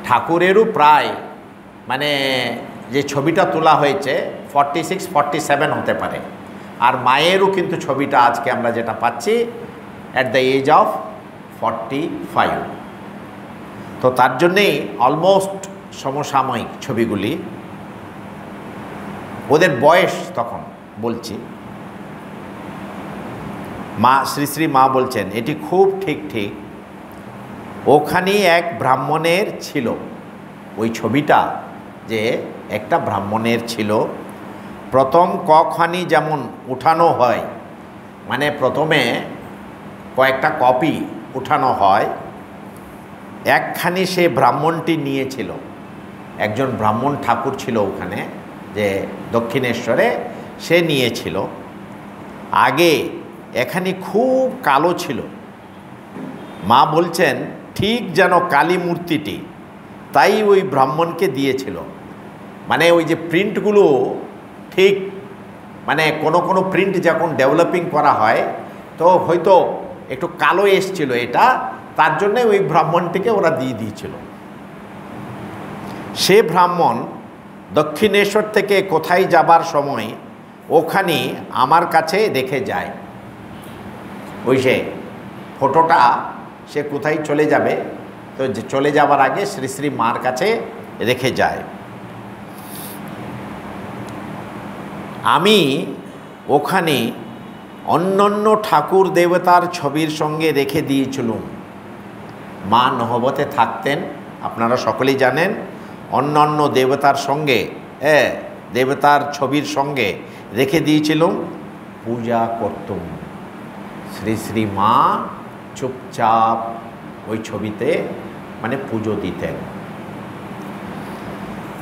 ঠাকুরেরও প্রায় মানে যে ছবিটা তোলা হয়েছে 46-47 হতে পারে। আর মায়েরও কিন্তু ছবিটা আজকে আমরা যেটা পাচ্ছি অ্যাট দ্য এজ অফ 45। তো তার জন্যেই অলমোস্ট সমসাময়িক ছবিগুলি, ওদের বয়স তখন বলছি। মা শ্রী শ্রী মা বলছেন এটি খুব ঠিক ঠিক। ওখানেই এক ব্রাহ্মণের ছিল, ওই ছবিটা যে একটা ব্রাহ্মণের ছিল। প্রথম কখানি যেমন উঠানো হয়, মানে প্রথমে কয়েকটা কপি উঠানো হয়, একখানি সে ব্রাহ্মণটি নিয়েছিল। একজন ব্রাহ্মণ ঠাকুর ছিল ওখানে যে দক্ষিণেশ্বরে, সে নিয়েছিল। আগে এখানে খুব কালো ছিল। মা বলছেন ঠিক যেন কালী মূর্তিটি, তাই ওই ব্রাহ্মণকে দিয়েছিল। মানে ওই যে প্রিন্টগুলো ঠিক, মানে কোনো প্রিন্ট যখন ডেভেলপিং করা হয় তো হয়তো একটু কালো এসছিল এটা, তার জন্যে ওই ব্রাহ্মণটিকে ওরা দিয়ে দিয়েছিল। সে ব্রাহ্মণ দক্ষিণেশ্বর থেকে কোথায় যাবার সময় ওখানে আমার কাছে রেখে যায়। ওই সে ফটোটা সে কোথায় চলে যাবে, তো চলে যাবার আগে শ্রী শ্রী মার কাছে রেখে যায়। আমি ওখানে অন্যান্য ঠাকুর দেবতার ছবির সঙ্গে রেখে দিয়েছিলাম। মা নহবতে থাকতেন, আপনারা সকলেই জানেন। অন্যান্য দেবতার সঙ্গে দেবতার ছবির সঙ্গে রেখে দিয়েছিলাম, পূজা করতুম। শ্রী শ্রী মা চুপচাপ ওই ছবিতে মানে পুজো দিতেন।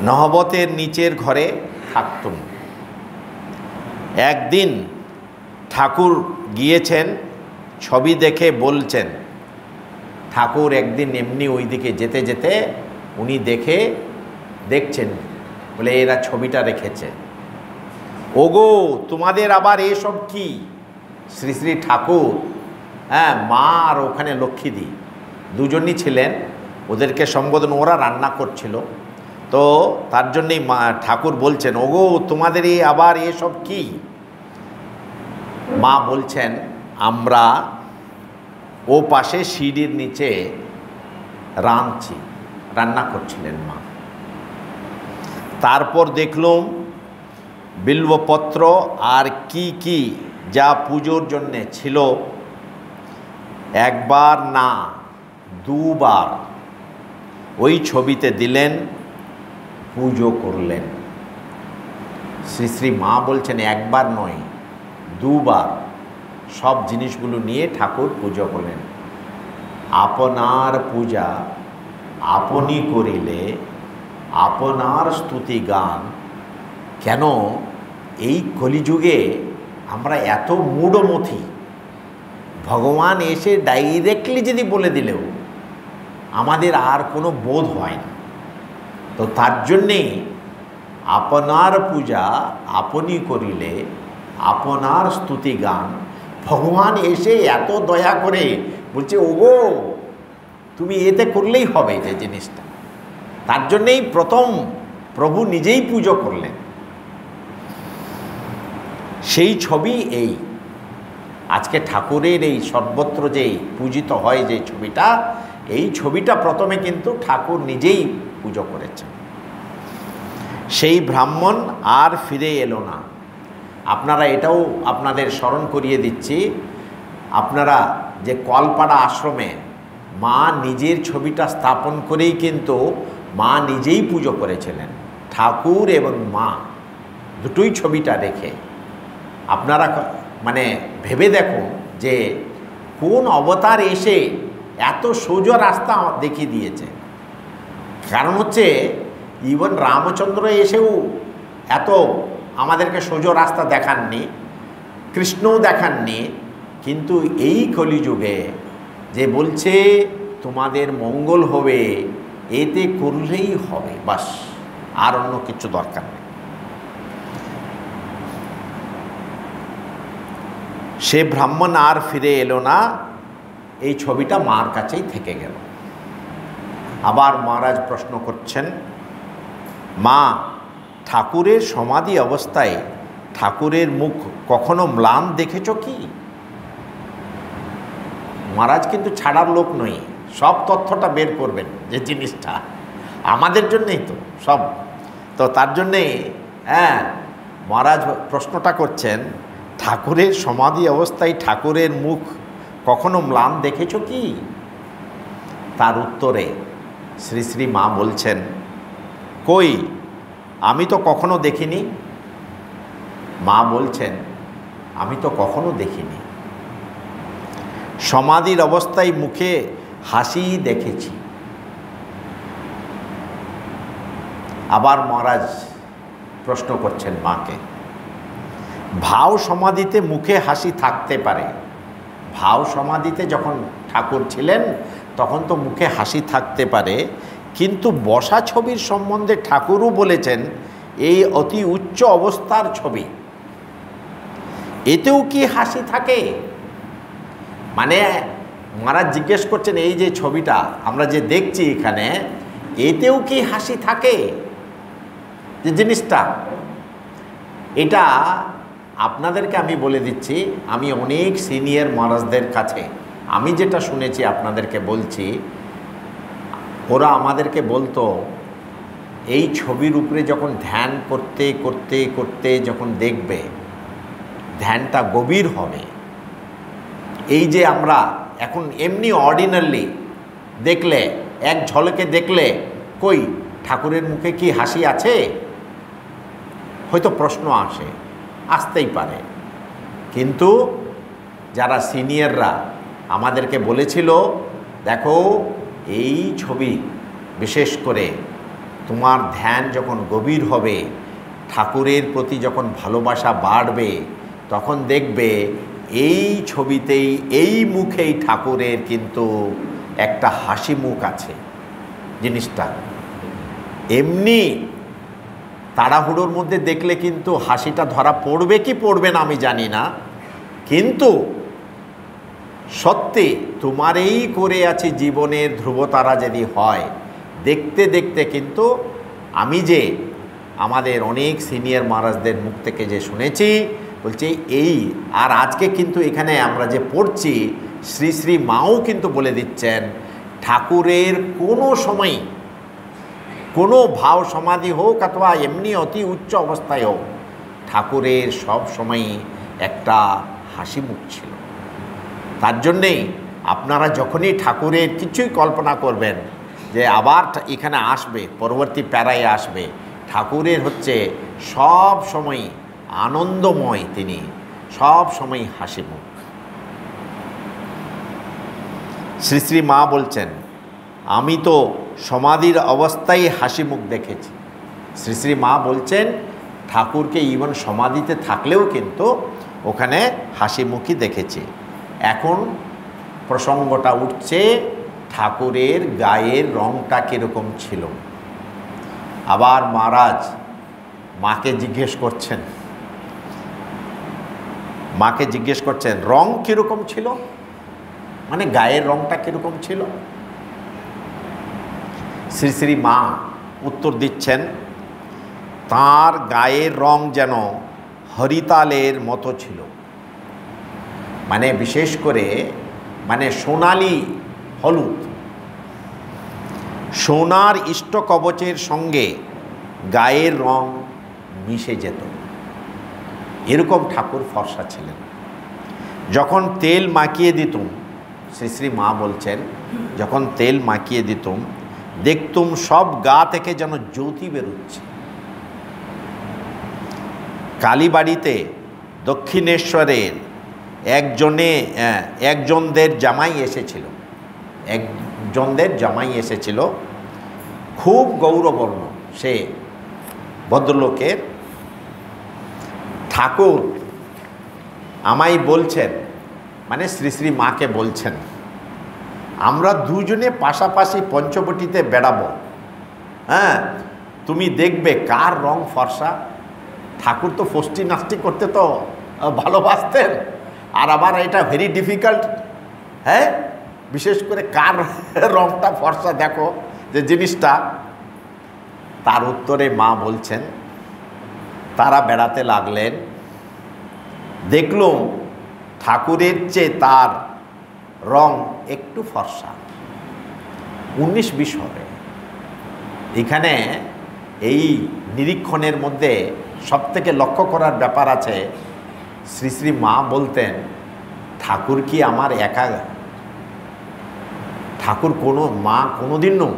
নহবতের নিচের ঘরে থাকতুম। একদিন ঠাকুর গিয়েছেন, ছবি দেখে বলছেন, ঠাকুর একদিন এমনি ওই দিকে যেতে যেতে উনি দেখছেন, বলে এরা ছবিটা রেখেছে। ওগো তোমাদের আবার এসব কি? শ্রী শ্রী ঠাকুর মা আর ওখানে লক্ষ্মীদি দুজনই ছিলেন, ওদেরকে সম্বোধন, ওরা রান্না করছিল। তো তার জন্যেই ঠাকুর বলছেন, ওগো তোমাদের এই আবার এসব কি? মা বলছেন, আমরা ও পাশে সিঁড়ির নিচে রান্না করছিলেন মা। তারপর দেখলুম বিল্বপত্র আর কি কি যা পুজোর জন্যে ছিল, একবার না দুবার ওই ছবিতে দিলেন, পুজো করলেন। শ্রী শ্রী মা বলছেন একবার নয়, দুবার সব জিনিসগুলো নিয়ে ঠাকুর পুজো করলেন। আপনার পূজা আপনি করিলে আপনার স্তুতি গান। কেন এই কলিযুগে আমরা এত মূঢ়মতি, ভগবান এসে ডাইরেক্টলি যদি বলে দিলেও আমাদের আর কোনো বোধ হয় না। তো তার জন্যে আপনার পূজা আপনি করিলে আপনার স্তুতি গান। ভগবান এসে এত দয়া করে বলছে, ওগো তুমি এতে করলেই হবে যে জিনিসটা। তার জন্যেই প্রথম প্রভু নিজেই পুজো করলেন। সেই ছবি এই আজকে ঠাকুরের এই সর্বত্র যেই পূজিত হয় যে ছবিটা, এই ছবিটা প্রথমে কিন্তু ঠাকুর নিজেই পুজো করেছেন। সেই ব্রাহ্মণ আর ফিরে এলো না। আপনারা এটাও আপনাদের স্মরণ করিয়ে দিচ্ছি, আপনারা যে কলপাড়া আশ্রমে মা নিজের ছবিটা স্থাপন করেই কিন্তু মা নিজেই পুজো করেছিলেন। ঠাকুর এবং মা দুটোই ছবিটা রেখে আপনারা মানে ভেবে দেখুন যে কোন অবতার এসে এত সোজা রাস্তা দেখিয়ে দিয়েছে। কারণ হচ্ছে ইভেন রামচন্দ্র এসেও এত আমাদেরকে সোজা রাস্তা দেখাননি, কৃষ্ণও দেখাননি, কিন্তু এই কলিযুগে যে বলছে তোমাদের মঙ্গল হবে, এতে করলেই হবে, বাস, আর অন্য কিছু দরকার নেই। সে ব্রাহ্মণ আর ফিরে এলো না, এই ছবিটা মার কাছেই থেকে গেল। আবার মহারাজ প্রশ্ন করছেন, মা ঠাকুরের সমাধি অবস্থায় ঠাকুরের মুখ কখনো ম্লান দেখেছ কি? মহারাজ কিন্তু ছাড়ার লোক নয়, সব তথ্যটা বের করবেন যে জিনিসটা আমাদের জন্যেই তো সব। তো তার জন্যে মহারাজ প্রশ্নটা করছেন, ঠাকুরের সমাধি অবস্থায় ঠাকুরের মুখ কখনো ম্লান দেখেছ কি? তার উত্তরে শ্রী শ্রী মা বলছেন, কই, আমি তো কখনো দেখিনি। মা বলছেন, আমি তো কখনো দেখিনি। সমাধির অবস্থায় মুখে হাসি দেখেছি। আবার মহারাজ প্রশ্ন করছেন মাকে, ভাও সমাধিতে মুখে হাসি থাকতে পারে। ভাও সমাধিতে যখন ঠাকুর ছিলেন তখন তো মুখে হাসি থাকতে পারে, কিন্তু বসা ছবির সম্বন্ধে ঠাকুরও বলেছেন এই অতি উচ্চ অবস্থার ছবি, এতেও কি হাসি থাকে? মানে মহারাজ জিজ্ঞেস করছেন, এই যে ছবিটা আমরা যে দেখছি এখানে, এতেও কি হাসি থাকে? যে জিনিসটা এটা আপনাদেরকে আমি বলে দিচ্ছি, আমি অনেক সিনিয়র মহারাজদের কাছে আমি যেটা শুনেছি আপনাদেরকে বলছি। ওরা আমাদেরকে বলতো, এই ছবির উপরে যখন ধ্যান করতে করতে করতে যখন দেখবে, ধ্যানটা গভীর হবে। এই যে আমরা এখন এমনি অর্ডিনারি দেখলে, এক ঝলকে দেখলে, কই ঠাকুরের মুখে কি হাসি আছে? হয়তো প্রশ্ন আসতেই পারে, কিন্তু যারা সিনিয়ররা আমাদেরকে বলেছিল, দেখো এই ছবি বিশেষ করে তোমার ধ্যান যখন গভীর হবে, ঠাকুরের প্রতি যখন ভালোবাসা বাড়বে, তখন দেখবে এই ছবিতেই, এই মুখেই ঠাকুরের কিন্তু একটা হাসি মুখ আছে। জিনিসটা এমনি তাড়াহুড়োর মধ্যে দেখলে কিন্তু হাসিটা ধরা পড়বে কি পড়বে না আমি জানি না, কিন্তু সত্যি তোমার এই করে আছে জীবনের ধ্রুবতারা যদি হয়, দেখতে দেখতে কিন্তু আমি যে আমাদের অনেক সিনিয়র মহারাজদের মুখ থেকে যে শুনেছি, বলছে এই আর আজকে কিন্তু এখানে আমরা যে পড়ছি শ্রী শ্রী মাও কিন্তু বলে দিচ্ছেন ঠাকুরের কোনো সময় কোনো ভাব সমাধি হোক অথবা এমনি অতি উচ্চ অবস্থায় হোক, ঠাকুরের সব সময় একটা হাসি মুখ ছিল। তার জন্যেই আপনারা যখনই ঠাকুরের কিছুই কল্পনা করবেন যে আবার এখানে আসবে, পরবর্তী প্যারায় আসবে, ঠাকুরের হচ্ছে সব সময় আনন্দময়, তিনি সব সময় হাসি মুখ। শ্রী শ্রী মা বলছেন আমি তো সমাধির অবস্থায় হাসি মুখ দেখেছি। শ্রী শ্রী মা বলছেন ঠাকুরকে ইভেন সমাধিতে থাকলেও কিন্তু ওখানে হাসি মুখই দেখেছি। এখন প্রসঙ্গটা উঠছে ঠাকুরের গায়ের রংটা কীরকম ছিল। আবার মহারাজ মাকে জিজ্ঞেস করছেন রং কীরকম ছিল, মানে গায়ের রংটা কীরকম ছিল। শ্রী শ্রী মা উত্তর দিচ্ছেন তার গায়ের রং যেন হরিতালের মতো ছিল, মানে বিশেষ করে মানে সোনালি হলুদ, সোনার ইষ্টকবচের সঙ্গে গায়ের রং মিশে যেত, এরকম ঠাকুর ফর্সা ছিলেন। যখন তেল মাখিয়ে দিতুম, শ্রী শ্রী মা বলছেন যখন তেল মাখিয়ে দিতুম দেখতুম সব গা থেকে যেন জ্যোতি বেরোচ্ছে। কালীবাড়িতে দক্ষিণেশ্বরের একজনদের জামাই এসেছিল, খুব গৌরবর্ণ সে ভদ্রলোকের। ঠাকুর আমায় বলছেন, মানে শ্রী শ্রী মাকে বলছেন আমরা দুজনে পাশাপাশি পঞ্চবটিতে বেড়াবো, হ্যাঁ তুমি দেখবে কার রং ফর্সা। ঠাকুর তো ফষ্টি নাস্তি করতে তো ভালোবাসতেন, আর আবার এটা ভেরি ডিফিকাল্ট, হ্যাঁ বিশেষ করে কার রংটা ফর্সা দেখো যে জিনিসটা। তার উত্তরে মা বলছেন তারা বেড়াতে লাগলেন, দেখলুম ঠাকুরের চেয়ে তার রং একটু ফর্সা, 19-20 হবে। এখানে এই নিরীক্ষণের মধ্যে সবথেকে লক্ষ্য করার ব্যাপার আছে, শ্রী শ্রী মা বলতেন ঠাকুর কি আমার একা, ঠাকুর কোনোদিনও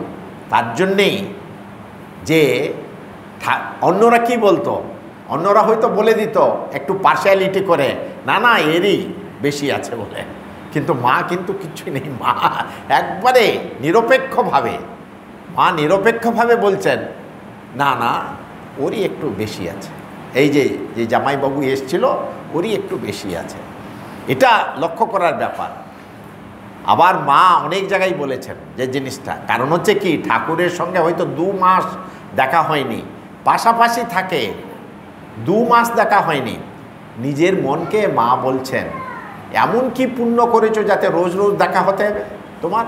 তার জন্যেই যে অন্যরা কি বলতো, অন্যরা হয়তো বলে দিত একটু পার্শিয়ালিটি করে, না এরই বেশি আছে বলে, কিন্তু মা কিন্তু কিছুই নেই। মা একবারে নিরপেক্ষভাবে বলছেন না ওরই একটু বেশি আছে, এই যে জামাইবাবু এসছিল ওরই একটু বেশি আছে, এটা লক্ষ্য করার ব্যাপার। আবার মা অনেক জায়গায় বলেছেন যে জিনিসটা, কারণ হচ্ছে কি ঠাকুরের সঙ্গে হয়তো 2 মাস দেখা হয়নি, পাশাপাশি থাকে 2 মাস দেখা হয়নি, নিজের মনকে মা বলছেন এমন কি পুণ্য করেছো যাতে রোজ রোজ দেখা হতে হবে তোমার।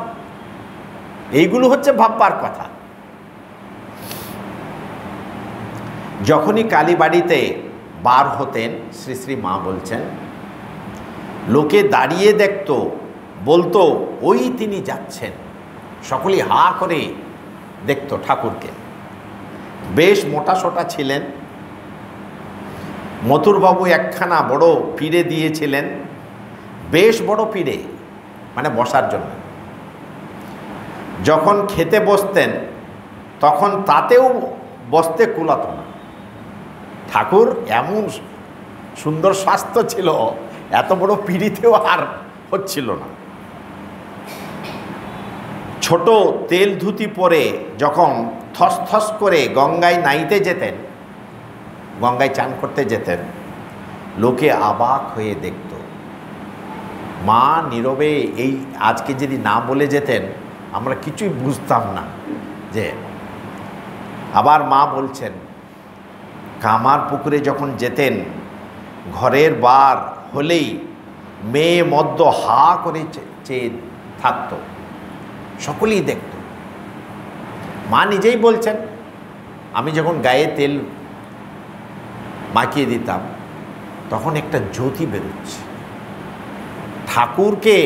এইগুলো হচ্ছে ভাববার কথা। যখনই কালীবাড়িতে বার হতেন শ্রী শ্রী মা বলছেন লোকে দাঁড়িয়ে দেখতো, বলতো ওই তিনি যাচ্ছেন, সকলেই হা করে দেখতো ঠাকুরকে। বেশ মোটাসোটা ছিলেন, মথুরবাবু একখানা বড় পিঁড়ে দিয়েছিলেন, বেশ বড় পিঁড়ে, মানে বসার জন্য। যখন খেতে বসতেন তখন তাতেও বসতে কুলাতো না। ঠাকুর এমন সুন্দর স্বাস্থ্য ছিল, এত বড় পিঁড়িতেও আর হচ্ছিল না। ছোট তেল ধুতি পরে যখন থস করে গঙ্গায় নাইতে যেতেন, গঙ্গায় চান করতে যেতেন, লোকে অবাক হয়ে দেখত। মা নীরবে এই আজকে যদি না বলে যেতেন আমরা কিছুই বুঝতাম না। যে আবার মা বলছেন কামার পুকুরে যখন যেতেন, ঘরের বার হলেই মেয়ে মদ্য হা করে চেয়ে থাকত, সকলেই দেখত। মা নিজেই বলছেন আমি যখন গায়ে তেল মাখিয়ে দিতাম তখন একটা জ্যোতি বেরোচ্ছে। ঠাকুরকে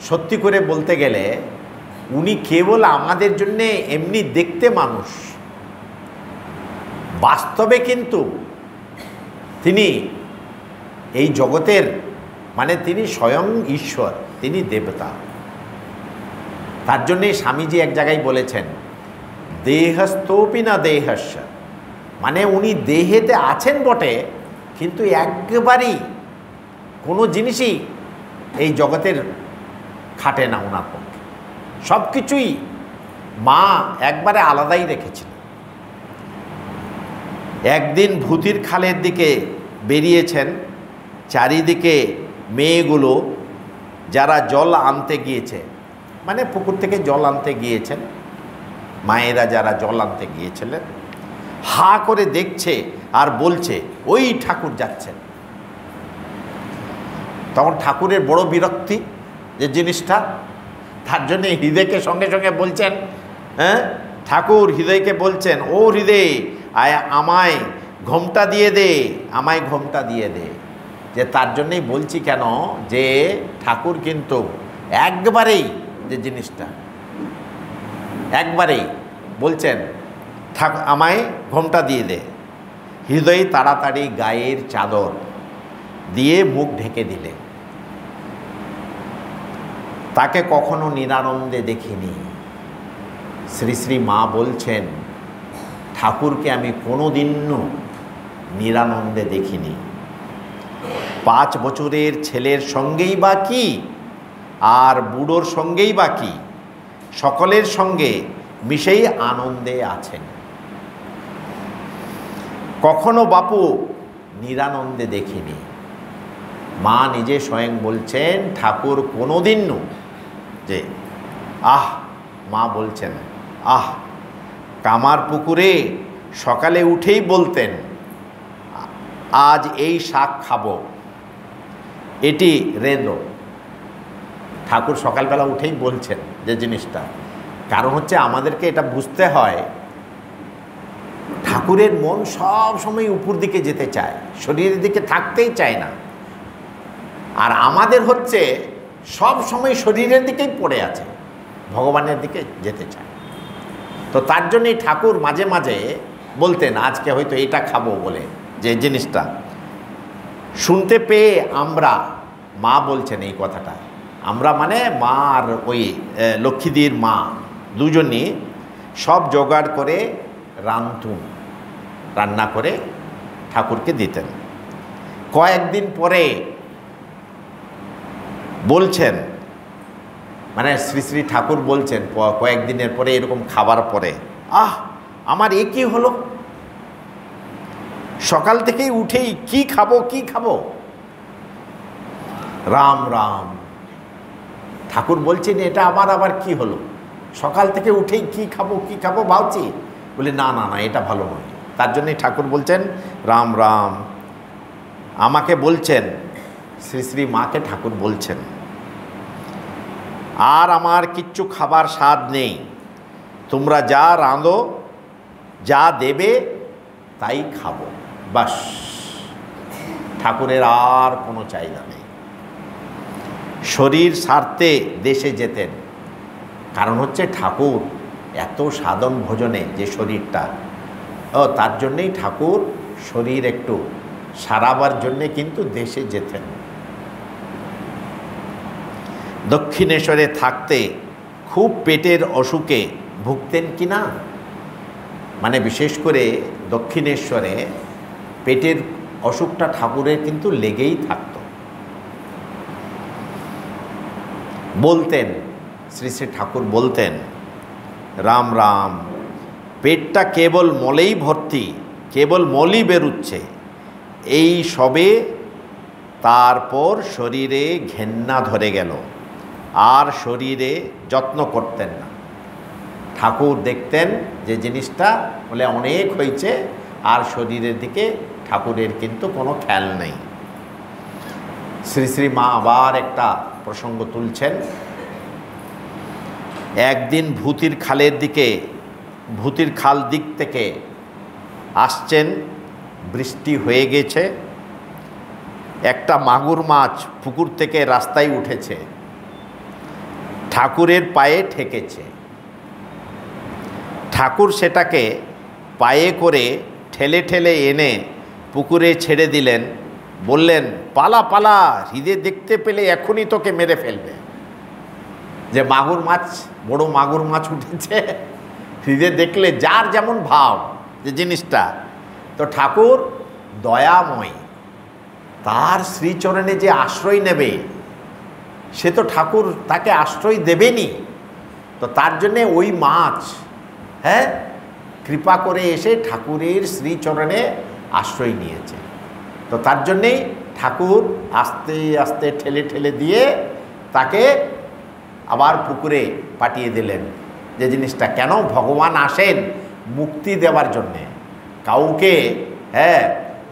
সত্যি করে বলতে গেলে উনি কেবল আমাদের জন্যে এমনি দেখতে মানুষ, বাস্তবে কিন্তু তিনি এই জগতের মানে তিনি স্বয়ং ঈশ্বর, তিনি দেবতা। তার জন্যে স্বামীজি এক জায়গায় বলেছেন দেহস্তোপি না দেহস্য, মানে উনি দেহেতে আছেন বটে কিন্তু একেবারেই কোনো জিনিসই এই জগতের খাটে না ওনার পক্ষে, সব কিছুই মা একবারে আলাদাই রেখেছিল। একদিন ভূতির খালের দিকে বেরিয়েছেন, চারিদিকে মেয়েগুলো যারা জল আনতে গিয়েছে, মানে পুকুর থেকে জল আনতে গিয়েছেন, মায়েরা যারা জল আনতে গিয়েছিলেন, হা করে দেখছে আর বলছে ওই ঠাকুর যাচ্ছেন। তখন ঠাকুরের বড় বিরক্তি যে জিনিসটা, তার জন্যে হৃদয়কে সঙ্গে সঙ্গে বলছেন, হ্যাঁ ঠাকুর হৃদয়কে বলছেন ও হৃদয় আমায় ঘোমটা দিয়ে দে, আমায় ঘোমটা দিয়ে দে। যে তার জন্যেই বলছি কেন যে ঠাকুর কিন্তু একবারেই যে জিনিসটা একবারেই বলছেন আমায় ঘোমটা দিয়ে দে। হৃদয় তাড়াতাড়ি গায়ের চাদর দিয়ে মুখ ঢেকে দিলে। তাকে কখনো নিরানন্দে দেখিনি। শ্রী শ্রী মা বলছেন ঠাকুরকে আমি কোনোদিনও নিরানন্দে দেখিনি। 5 বছরের ছেলের সঙ্গেই বা কি আর বুড়োর সঙ্গেই বা কি, সকলের সঙ্গে মিশেই আনন্দে আছেন। কখনো বাপু নিরানন্দে দেখিনি। মা নিজে স্বয়ং বলছেন ঠাকুর কোনোদিনও যে মা বলছেন কামার পুকুরে সকালে উঠেই বলতেন আজ এই শাক খাবো, এটি রেঁধো। ঠাকুর সকালবেলা উঠেই বলছেন যে জিনিসটা, কারণ হচ্ছে আমাদেরকে এটা বুঝতে হয় ঠাকুরের মন সব সময় উপর দিকে যেতে চায়, শরীরের দিকে থাকতেই চায় না। আর আমাদের হচ্ছে সব সময় শরীরের দিকেই পড়ে আছে, ভগবানের দিকে যেতে চায়। তো তার জন্যই ঠাকুর মাঝে মাঝে বলতেন আজকে হয়তো এটা খাবো বলে, যে জিনিসটা শুনতে পেয়ে আমরা, মা বলছেন এই কথাটা, আমরা মানে মা আর ওই লক্ষ্মীদির মা দুজনই সব জোগাড় করে রান্না করে ঠাকুরকে দিতেন। কয়েকদিন পরে বলছেন, মানে শ্রী শ্রী ঠাকুর বলছেন কয়েকদিনের পরে এরকম খাবার পরে, আমার এ কি হলো, সকাল থেকেই উঠেই কি খাবো। রাম রাম। ঠাকুর বলছেন এটা আমার আবার কি হলো, সকাল থেকে উঠেই কি খাবো ভাবছি। বলে না এটা ভালো নয়। তার জন্যই ঠাকুর বলছেন রাম রাম। আমাকে বলছেন, শ্রী শ্রী মাকে ঠাকুর বলছেন আর আমার কিচ্ছু খাবার স্বাদ নেই, তোমরা যা রাঁধো যা দেবে তাই খাবো, বাস। ঠাকুরের আর কোনো চাহিদা নেই। শরীর স্বার্থে দেশে যেতেন, কারণ হচ্ছে ঠাকুর এত সাধন ভোজনে যে শরীরটা, তার জন্যেই ঠাকুর শরীর একটু সারাবার জন্যে কিন্তু দেশে যেতেন। দক্ষিণেশ্বরে থাকতে খুব পেটের অসুখে ভুগতেন কি না, মানে বিশেষ করে দক্ষিণেশ্বরে পেটের অসুখটা ঠাকুরের কিন্তু লেগেই থাকত। বলতেন শ্রী শ্রী ঠাকুর বলতেন রাম রাম, পেটটা কেবল মলেই ভর্তি, কেবল মলই বেরুচ্ছে, এই সবে তারপর শরীরে ঘেন্না ধরে গেল, আর শরীরে যত্ন করতেন না। ঠাকুর দেখতেন যে জিনিসটা বলে অনেক হয়েছে, আর শরীরের দিকে ঠাকুরের কিন্তু কোনো খেয়াল নেই। শ্রী শ্রী মা আবার একটা প্রসঙ্গ তুলছেন। একদিন ভূতির খালের দিকে ভূতির খাল দিক থেকে আসছেন, বৃষ্টি হয়ে গেছে, একটা মাগুর মাছ পুকুর থেকে রাস্তায় উঠেছে, ঠাকুরের পায়ে ঠেকেছে। ঠাকুর সেটাকে পায়ে করে ঠেলে ঠেলে এনে পুকুরে ছেড়ে দিলেন, বললেন, পালা পালা, হৃদে দেখতে পেলে এখনই তোকে মেরে ফেলবে। যে মাগুর মাছ, বড় মাগুর মাছ উঠেছে, হৃদে দেখলে যার যেমন ভাব যে জিনিসটা, তো ঠাকুর দয়াময়, তার শ্রীচরণে যে আশ্রয় নেবে সে তো ঠাকুর তাকে আশ্রয় দেবেনি। তো তার জন্যে ওই মাছ কৃপা করে এসে ঠাকুরের শ্রীচরণে আশ্রয় নিয়েছে। তো তার জন্যেই ঠাকুর আস্তে আস্তে ঠেলে ঠেলে দিয়ে তাকে আবার পুকুরে পাঠিয়ে দিলেন। যে জিনিসটা, কেন ভগবান আসেন মুক্তি দেওয়ার জন্যে, কাউকে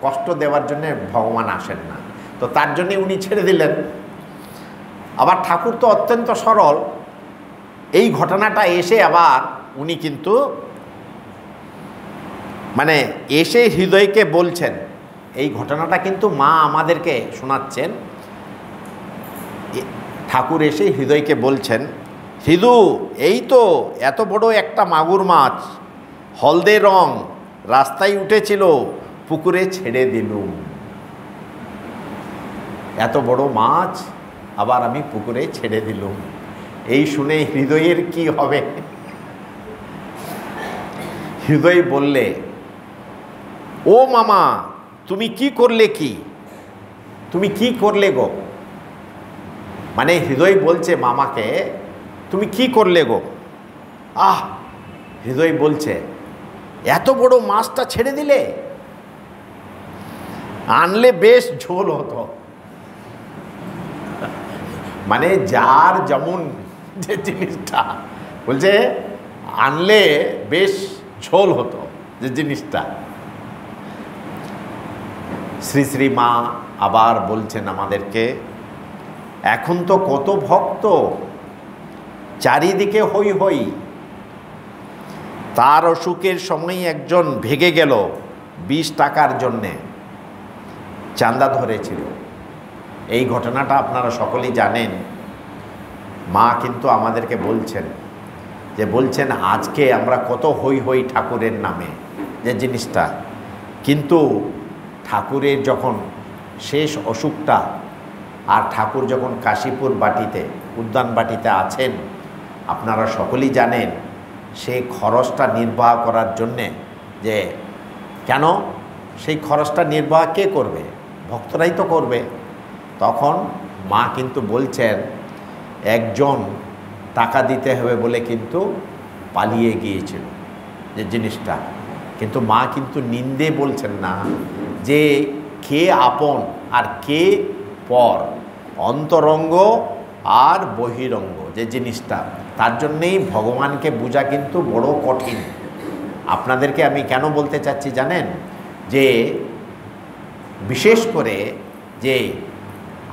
কষ্ট দেওয়ার জন্যে ভগবান আসেন না। তো তার জন্যে উনি ছেড়ে দিলেন। আবার ঠাকুর তো অত্যন্ত সরল, এই ঘটনাটা এসে আবার উনি কিন্তু মানে এসে হৃদয়কে বলছেন, এই ঘটনাটা কিন্তু মা আমাদেরকে শোনাচ্ছেন। ঠাকুর এসে হৃদয়কে বলছেন, হৃদু, এই তো এত বড় একটা মাগুর মাছ, হলদে রং, রাস্তায় উঠেছিল, পুকুরে ছেড়ে দিলুম। এত বড় মাছ আবার আমি পুকুরে ছেড়ে দিলুম। এই শুনে হৃদয়ের কি হবে? হৃদয় বললে, ও মামা, তুমি কি করলে? তুমি কি করলে গো? মানে হৃদয় বলছে মামাকে, তুমি কি করলে গো? হৃদয় বলছে, এত বড় মাছটা ছেড়ে দিলে, আনলে বেশ ঝোল হতো। মানে যার যেমন যে জিনিসটা বলছে, আনলে বেশ ঝোল হতো যে জিনিসটা। শ্রী শ্রী মা আবার বলছেন আমাদেরকে, এখন তো কত ভক্ত, চারিদিকে হই হই। তার অসুখের সময় একজন ভেগে গেল 20 টাকার জন্যে, চাঁদা ধরেছিল। এই ঘটনাটা আপনারা সকলেই জানেন। মা কিন্তু আমাদেরকে বলছেন, বলছেন আজকে আমরা কত হই হই ঠাকুরের নামে যে জিনিসটা, কিন্তু ঠাকুরের যখন শেষ অসুখটা, আর ঠাকুর যখন কাশীপুর বাটিতে, উদ্যান বাটিতে আছেন, আপনারা সকলেই জানেন, সেই খরচটা নির্বাহ করার জন্যে, যে কেন সেই খরচটা নির্বাহ কে করবে? ভক্তরাই তো করবে। তখন মা কিন্তু বলছেন, একজন টাকা দিতে হবে বলে কিন্তু পালিয়ে গিয়েছিল যে জিনিসটা। কিন্তু মা কিন্তু নিন্দে বলছেন না, যে কে আপন আর কে পর, অন্তরঙ্গ আর বহিরঙ্গ যে জিনিসটা, তার জন্যেই ভগবানকে বোঝা কিন্তু বড় কঠিন। আপনাদেরকে আমি কেন বলতে চাচ্ছি জানেন, যে বিশেষ করে যে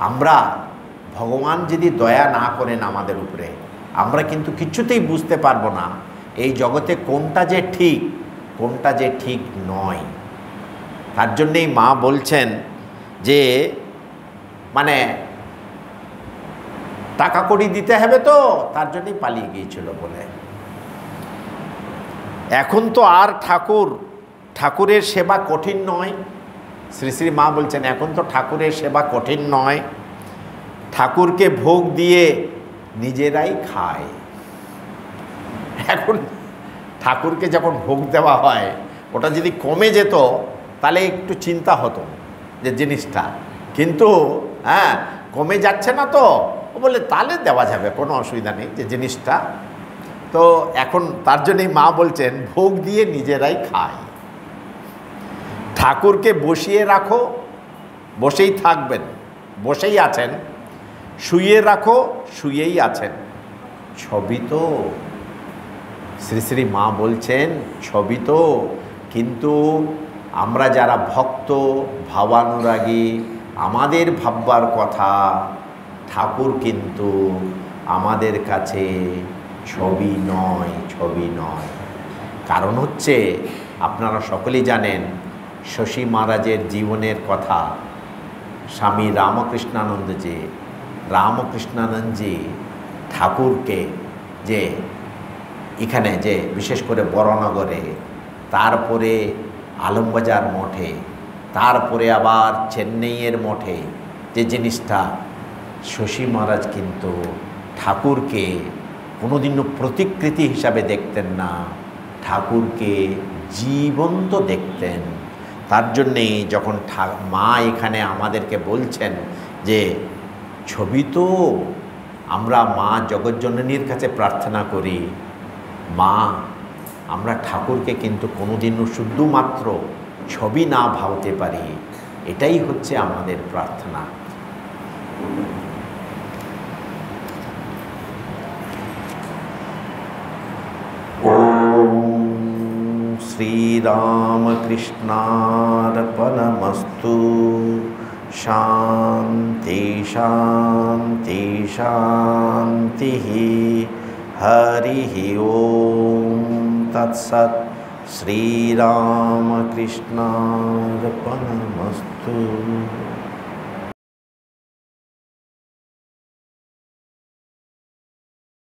আমরা, ভগবান যদি দয়া না করেন আমাদের উপরে, আমরা কিন্তু কিছুতেই বুঝতে পারবো না এই জগতে কোনটা যে ঠিক, কোনটা যে ঠিক নয়। তার জন্যেই মা বলছেন যে মানে টাকা কড়ি দিতে হবে, তো তার জন্যই পালিয়ে গিয়েছিল বলে। এখন তো আর ঠাকুরের সেবা কঠিন নয়। শ্রী শ্রী মা বলছেন, এখন তো ঠাকুরের সেবা কঠিন নয়, ঠাকুরকে ভোগ দিয়ে নিজেরাই খায়। এখন ঠাকুরকে যখন ভোগ দেওয়া হয়, ওটা যদি কমে যেত তাহলে একটু চিন্তা হতো যে জিনিসটা, কিন্তু কমে যাচ্ছে না, তো ও বলে তাহলে দেওয়া যাবে, কোনো অসুবিধা নেই যে জিনিসটা। তো এখন তার জন্যই মা বলছেন, ভোগ দিয়ে নিজেরাই খায়। ঠাকুরকে বসিয়ে রাখো, বসেই থাকবেন, বসেই আছেন। শুয়ে রাখো, শুয়েই আছেন। ছবি তো, শ্রী শ্রী মা বলছেন ছবি তো, কিন্তু আমরা যারা ভক্ত, ভাবানুরাগী, আমাদের ভাববার কথা, ঠাকুর কিন্তু আমাদের কাছে ছবি নয়, ছবি নয়। কারণ হচ্ছে আপনারা সকলেই জানেন শশী মহারাজের জীবনের কথা। স্বামী রামকৃষ্ণানন্দজি ঠাকুরকে যে এখানে যে বিশেষ করে বড়নগরে, তারপরে আলমবাজার মঠে, তারপরে আবার চেন্নাইয়ের মঠে যে জিনিসটা, শশী মহারাজ কিন্তু ঠাকুরকে কোনোদিনও প্রতিকৃতি হিসাবে দেখতেন না, ঠাকুরকে জীবন্ত দেখতেন। তার জন্যে যখন মা এখানে আমাদেরকে বলছেন যে ছবি তো আমরা মা জগজ্জননীর কাছে প্রার্থনা করি, মা আমরা ঠাকুরকে কিন্তু কোনোদিনও শুধুমাত্র ছবি না ভাবতে পারি, এটাই হচ্ছে আমাদের প্রার্থনা। श्रीरामकृष्णार्पणमस्तु। शान्ति शान्ति शान्तिः। हरिः ओम तत्सत्। श्रीरामकृष्णार्पणमस्तु।